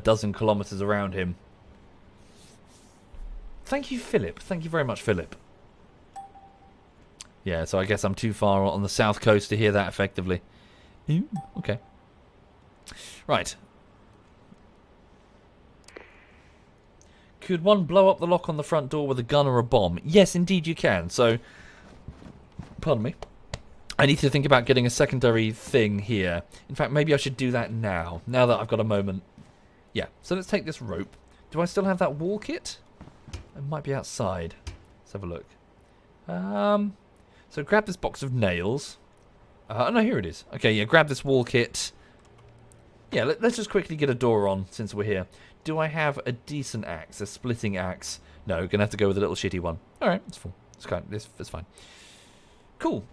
dozen kilometers around him. Thank you, Philip. Thank you very much, Philip. Yeah, so I guess I'm too far on the south coast to hear that effectively. Ooh, okay. Right. Could one blow up the lock on the front door with a gun or a bomb? Yes, indeed you can. So, pardon me. I need to think about getting a secondary thing here. In fact, maybe I should do that now that I've got a moment. Yeah, so let's take this rope. Do I still have that wall kit? It might be outside. Let's have a look. So grab this box of nails. Oh, no, here it is. Okay, yeah, grab this wall kit. Yeah, let's just quickly get a door on since we're here. Do I have a decent axe, a splitting axe? No, we're going to have to go with a little shitty one. All right, that's full. That's fine. Cool.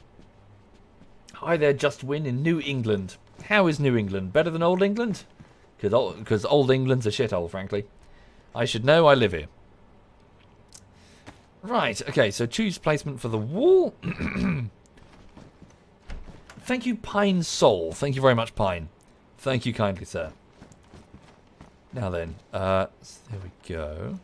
Hi there, Just Win in New England. How is New England? Better than Old England? Because Old England's a shithole, frankly. I should know, I live here. Right, okay, so choose placement for the wall. Thank you, Pine Soul. Thank you very much, Pine. Thank you kindly, sir. Now then, there we go.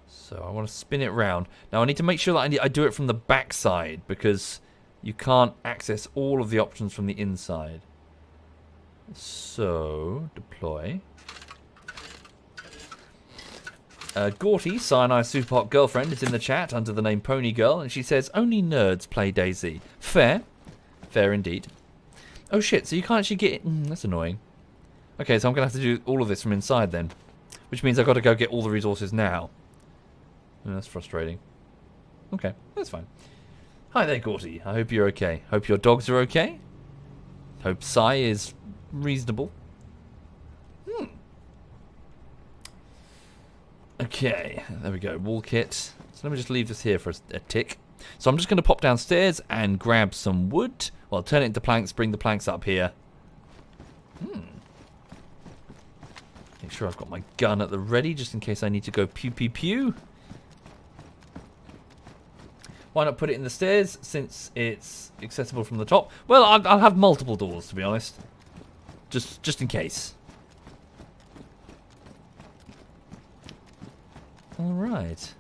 So I want to spin it round. Now I need to make sure that I do it from the back side, because you can't access all of the options from the inside. So, deploy. Gauty, Cyanide Super Hot Girlfriend, is in the chat under the name Pony Girl, and she says, only nerds play DayZ. Fair. Fair indeed. Oh shit, so you can't actually get it. That's annoying. Okay, so I'm going to have to do all of this from inside then. Which means I've got to go get all the resources now. That's frustrating. Okay, that's fine. Hi there, Gauty. I hope you're okay. Hope your dogs are okay. Hope Psy is reasonable. Okay, there we go. Wall kit. So let me just leave this here for a tick. So I'm just going to pop downstairs and grab some wood. Well, turn it into planks, bring the planks up here. Make sure I've got my gun at the ready, just in case I need to go pew pew pew. Why not put it in the stairs, since it's accessible from the top? Well, I'll have multiple doors, to be honest. Just in case. Alright.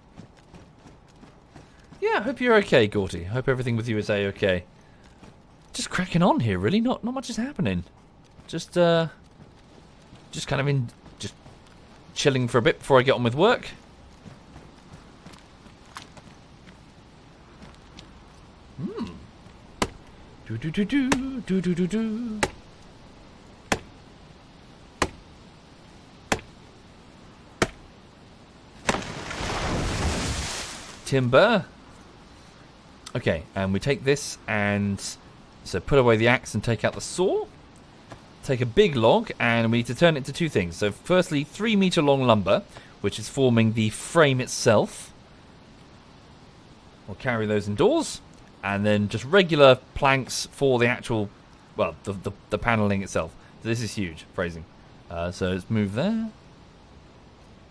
Yeah, I hope you're okay, Gauty. I hope everything with you is A-okay. Just cracking on here, really. Not much is happening. Just kind of just chilling for a bit before I get on with work. Do. Timber. Okay, and we take this and so put away the axe and take out the saw. Take a big log and we need to turn it into two things. So firstly, 3-meter long lumber, which is forming the frame itself. We'll carry those indoors. And then just regular planks for the actual, well, the paneling itself. So this is huge, phrasing. So let's move there.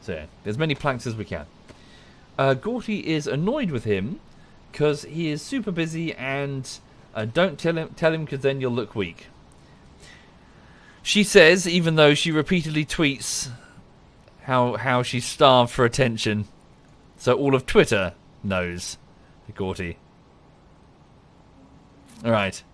So yeah, as many planks as we can. Gauty is annoyed with him because he is super busy and don't tell him because then you'll look weak. She says, even though she repeatedly tweets how she's starved for attention, so all of Twitter knows Gauty. Alright.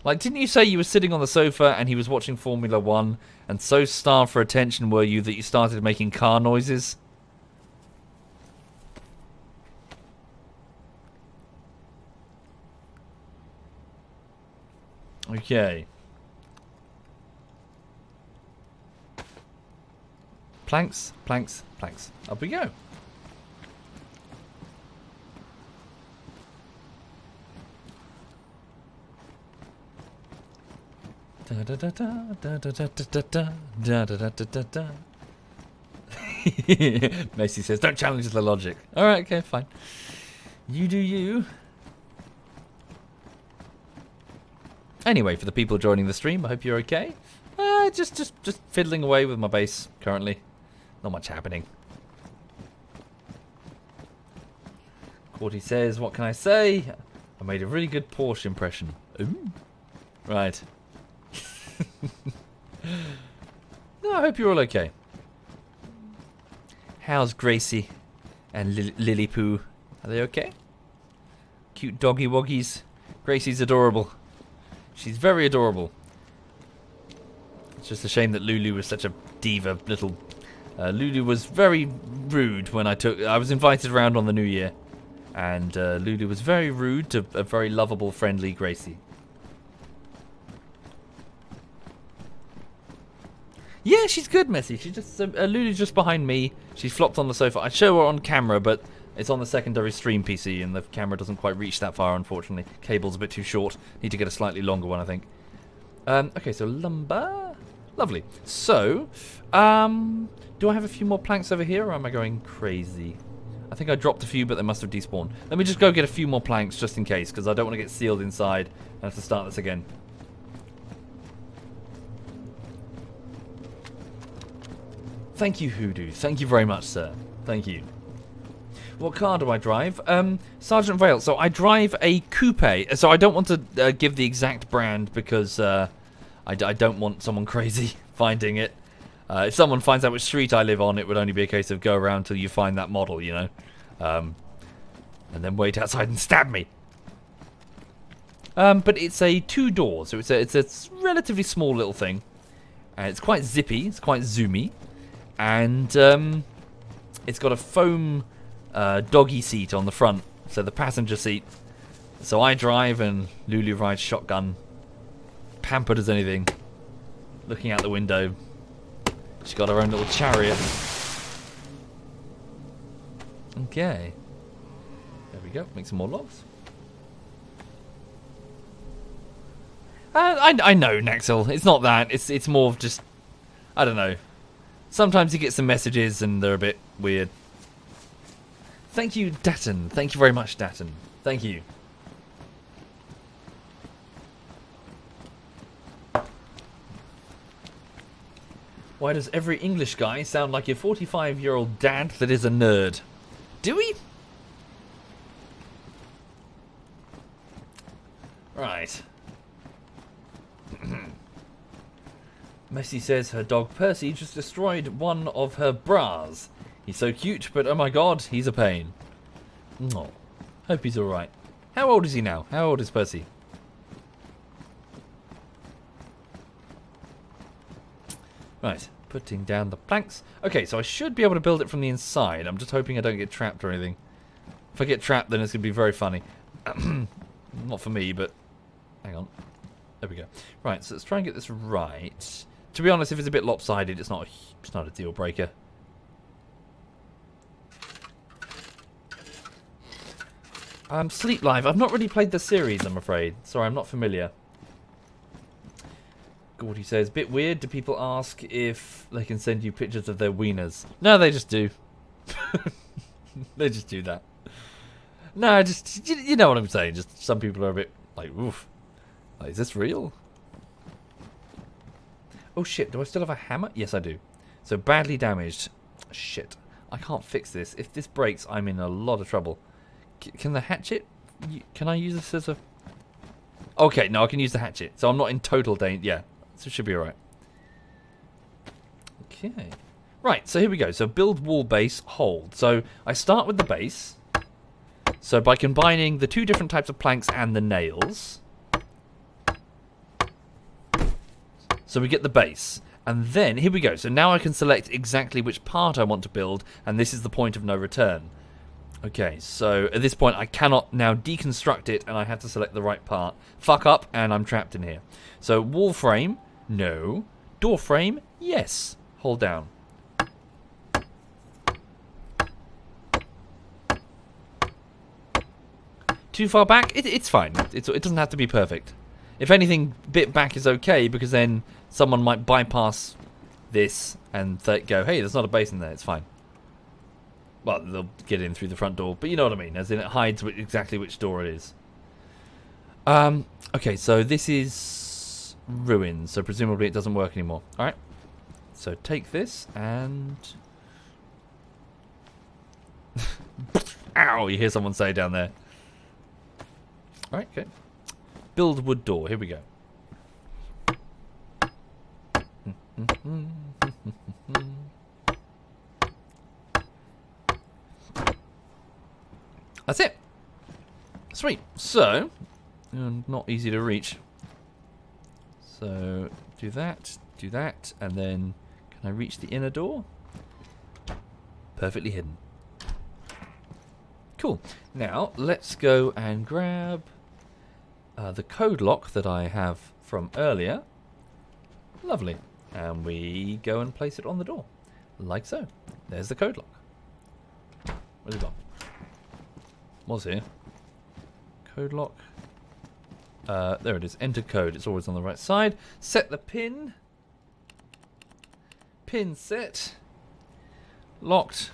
Like, didn't you say you were sitting on the sofa and he was watching Formula 1 and so starved for attention were you that you started making car noises? Okay. Planks, planks, planks. Up we go. Macy says, don't challenge the logic. Alright, okay, fine. You do you. Anyway, for the people joining the stream, I hope you're okay. Just fiddling away with my base currently. Not much happening. Cordy says, what can I say? I made a really good Porsche impression. Ooh. Right. No, I hope you're all okay. How's Gracie and Lily Poo? Are they okay? Cute doggy woggies. Gracie's adorable. She's very adorable. It's just a shame that Lulu was such a diva little... Lulu was very rude when I was invited around on the New Year. And Lulu was very rude to a very lovable, friendly Gracie. Yeah, she's good, Messy. She's just Lulu's just behind me. She's flopped on the sofa. I'd show her on camera, but it's on the secondary stream PC, and the camera doesn't quite reach that far, unfortunately. Cable's a bit too short. Need to get a slightly longer one, I think. Okay, so lumber. Lovely. So, do I have a few more planks over here, or am I going crazy? I think I dropped a few, but they must have despawned. Let me just go get a few more planks, just in case, because I don't want to get sealed inside and have to start this again. Thank you, Hoodoo. Thank you very much, sir. Thank you. What car do I drive? Sergeant Vale. So I drive a coupe. So I don't want to give the exact brand because I don't want someone crazy finding it. If someone finds out which street I live on, it would only be a case of go around till you find that model, you know. And then wait outside and stab me. But it's a 2-door, so it's a relatively small little thing. And it's quite zippy, it's quite zoomy. And it's got a foam doggy seat on the front, so the passenger seat. So I drive and Lulu rides shotgun, pampered as anything, looking out the window. She's got her own little chariot. Okay. There we go. Make some more logs. I know, Naxel. It's not that. It's more of just... I don't know. Sometimes you get some messages and they're a bit weird. Thank you, Datton. Thank you very much, Datton. Thank you. Why does every English guy sound like your 45-year-old dad that is a nerd? Do we? Right. Messi says her dog Percy just destroyed one of her bras. He's so cute, but oh my god, he's a pain. Oh, hope he's alright. How old is he now? How old is Percy? Right, putting down the planks. Okay, so I should be able to build it from the inside. I'm just hoping I don't get trapped or anything. If I get trapped, then it's going to be very funny. Not for me, but... Hang on. There we go. Right, so let's try and get this right. To be honest, if it's a bit lopsided, it's not a deal breaker. Sleep Live. I've not really played the series, I'm afraid. Sorry, I'm not familiar. Gordy says, bit weird. Do people ask if they can send you pictures of their wieners? No, they just do. They just do that. No, just, you know what I'm saying. Just some people are a bit like, oof. Like, is this real? Oh shit, do I still have a hammer? Yes, I do. So badly damaged. Shit, I can't fix this. If this breaks, I'm in a lot of trouble. Can the hatchet? Can I use this as a... Okay, no, I can use the hatchet. So I'm not in total danger. Yeah, so it should be alright. Okay. Right, so here we go. So build wall base, hold. So I start with the base. So by combining the two different types of planks and the nails... So we get the base. And then, here we go. So now I can select exactly which part I want to build. And this is the point of no return. Okay, so at this point I cannot now deconstruct it. And I have to select the right part. Fuck up, and I'm trapped in here. So wall frame, no. Door frame, yes. Hold down. Too far back? It's fine. It doesn't have to be perfect. If anything, bit back is okay, because then someone might bypass this and go, hey, there's not a base in there, it's fine. Well, they'll get in through the front door, but you know what I mean, as in it hides exactly which door it is. Okay, so this is... ruins, so presumably it doesn't work anymore. Alright. So take this and... Ow! You hear someone say down there. Alright, okay. Build wood door. Here we go. That's it. Sweet. So, not easy to reach. So, do that, and then can I reach the inner door? Perfectly hidden. Cool. Now, let's go and grab the code lock that I have from earlier. Lovely. And we go and place it on the door. Like so. There's the code lock. Where's it gone? Was here. Code lock. There it is. Enter code. It's always on the right side. Set the pin. Pin set. Locked.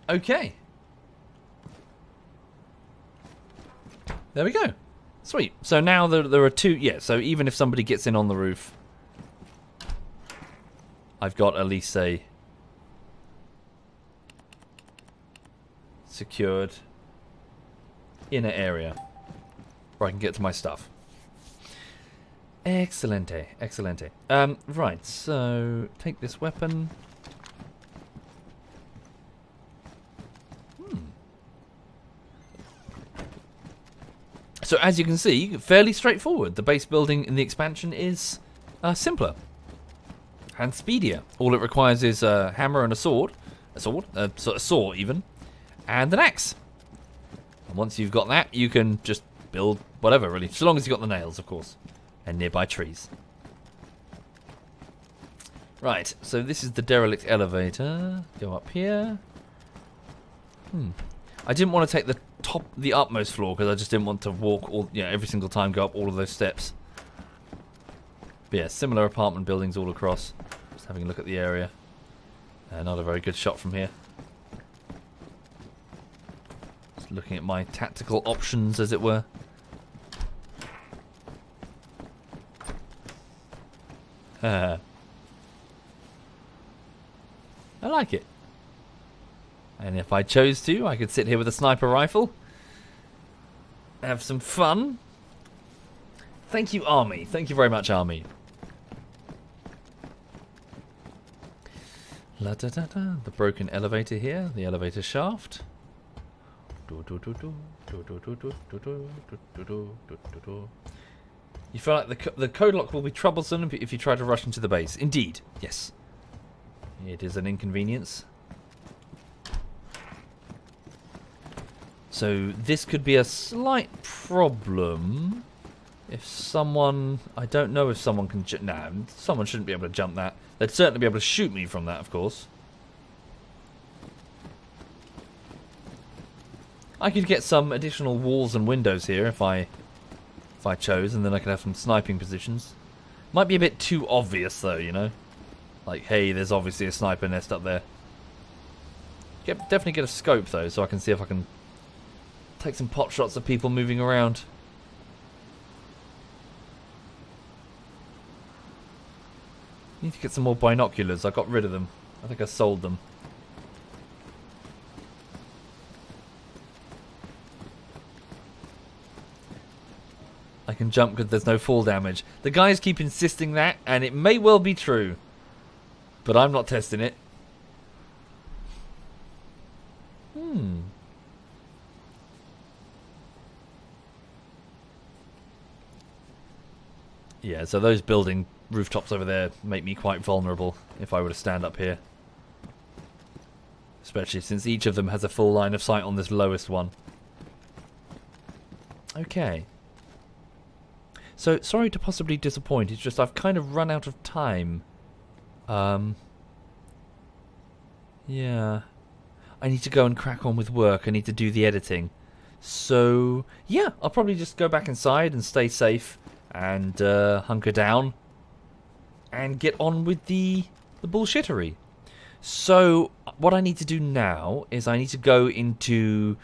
Okay. There we go. Sweet. So now there are two... Yeah, so even if somebody gets in on the roof, I've got at least a secured inner area where I can get to my stuff. Excelente. Excelente. Right, so take this weapon. So as you can see, fairly straightforward. The base building in the expansion is simpler and speedier. All it requires is a hammer and a saw even, and an axe. And once you've got that, you can just build whatever, really, so long as you've got the nails, of course, and nearby trees. Right, so this is the derelict elevator. Go up here. I didn't want to take the upmost floor because I just didn't want to walk every single time, go up all of those steps. But yeah, similar apartment buildings all across. Just having a look at the area. Not a very good shot from here. Just looking at my tactical options, as it were. I like it. And if I chose to, I could sit here with a sniper rifle. Have some fun. Thank you, Army. Thank you very much, Army. La da da da. The broken elevator here. The elevator shaft. You feel like the code lock will be troublesome if you try to rush into the base. Indeed. Yes. It is an inconvenience. So this could be a slight problem if someone... I don't know if someone can... Nah, someone shouldn't be able to jump that. They'd certainly be able to shoot me from that, of course. I could get some additional walls and windows here if I chose, and then I could have some sniping positions. Might be a bit too obvious, though, you know? Like, hey, there's obviously a sniper nest up there. Definitely get a scope, though, so I can see if I can... take some pot shots of people moving around. Need to get some more binoculars. I got rid of them. I think I sold them. I can jump because there's no fall damage. The guys keep insisting that, and it may well be true. But I'm not testing it. Yeah, so those building rooftops over there make me quite vulnerable if I were to stand up here. Especially since each of them has a full line of sight on this lowest one. Okay. So, sorry to possibly disappoint, it's just I've kind of run out of time. Yeah. I need to go and crack on with work, I need to do the editing. So, yeah, I'll probably just go back inside and stay safe. And hunker down and get on with the bullshittery. So what I need to do now is I need to go into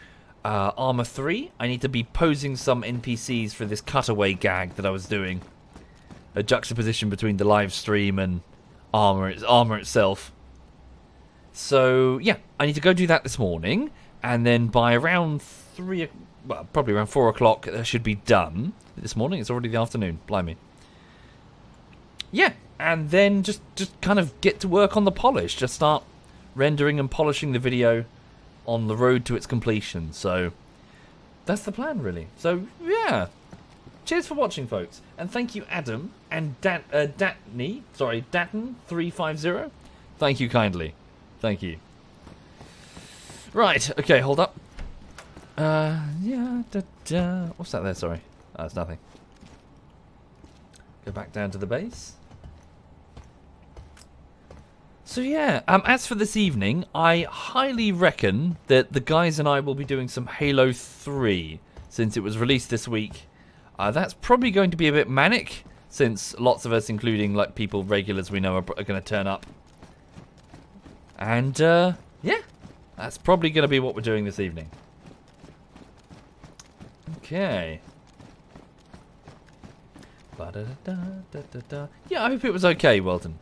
Armor 3. I need to be posing some NPCs for this cutaway gag that I was doing a juxtaposition between the live stream and Armour itself. So yeah, I need to go do that this morning, and then by around probably around 4 o'clock, that should be done. This morning, it's already the afternoon. Blimey. Yeah, and then just kind of get to work on the polish. Just start rendering and polishing the video on the road to its completion. So that's the plan, really. So yeah, cheers for watching, folks, and thank you, Adam and Datton350. Thank you kindly. Thank you. Right, okay, hold up. What's that there? Sorry. Oh, it's nothing. Go back down to the base. So yeah, as for this evening, I highly reckon that the guys and I will be doing some Halo 3, since it was released this week. That's probably going to be a bit manic, since lots of us, including like people regulars we know, are going to turn up. And yeah, that's probably going to be what we're doing this evening. Okay. Yeah, I hope it was okay, Weldon.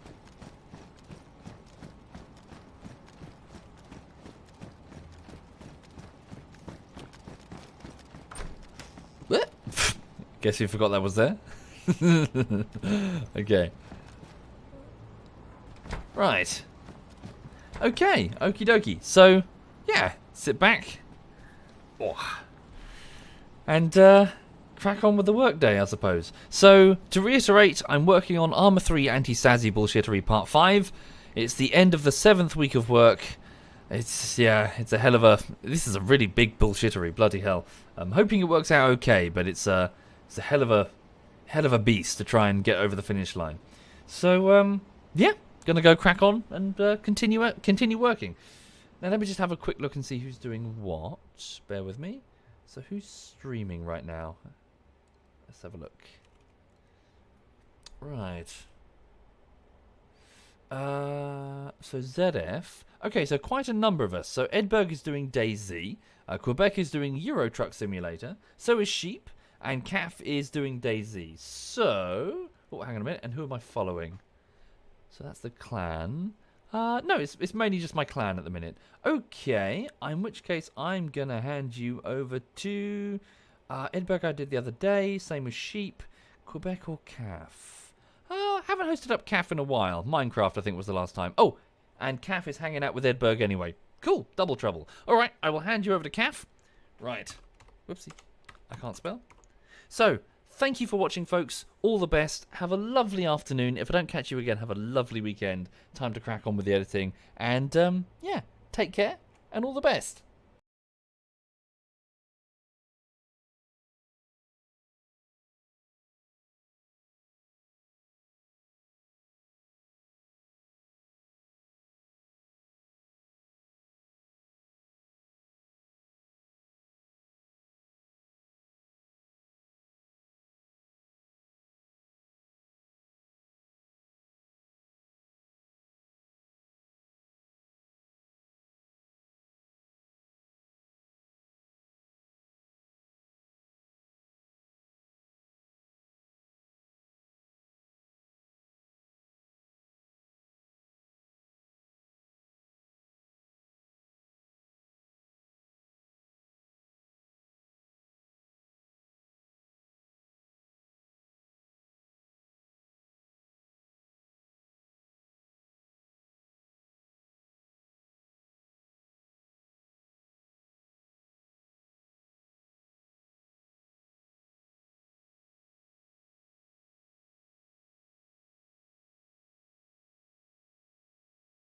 What? Guess you forgot that was there. Okay. Right. Okay, okie dokie. So, yeah, sit back. Oh. And crack on with the workday, I suppose. So, to reiterate, I'm working on Armour 3 Anti-Stasi Bullshittery Part 5. It's the end of the 7th week of work. It's a hell of a... This is a really big bullshittery, bloody hell. I'm hoping it works out okay, but it's a hell of a beast to try and get over the finish line. So, yeah, gonna go crack on and continue working. Now, let me just have a quick look and see who's doing what. Bear with me. So who's streaming right now? Let's have a look. Right. So ZF. Okay, so quite a number of us. So Edberg is doing DayZ. Quebec is doing Euro Truck Simulator. So is Sheep. And Caf is doing DayZ. So... Oh, hang on a minute. And who am I following? So that's the clan. No, it's mainly just my clan at the minute. Okay, in which case I'm going to hand you over to Edberg I did the other day. Same as Sheep. Quebec or Caf? Haven't hosted up Caf in a while. Minecraft, I think, was the last time. Oh, and Caf is hanging out with Edberg anyway. Cool, double trouble. All right, I will hand you over to Caf. Right. Whoopsie. I can't spell. So... Thank you for watching, folks. All the best. Have a lovely afternoon. If I don't catch you again, have a lovely weekend. Time to crack on with the editing. And, yeah, take care and all the best.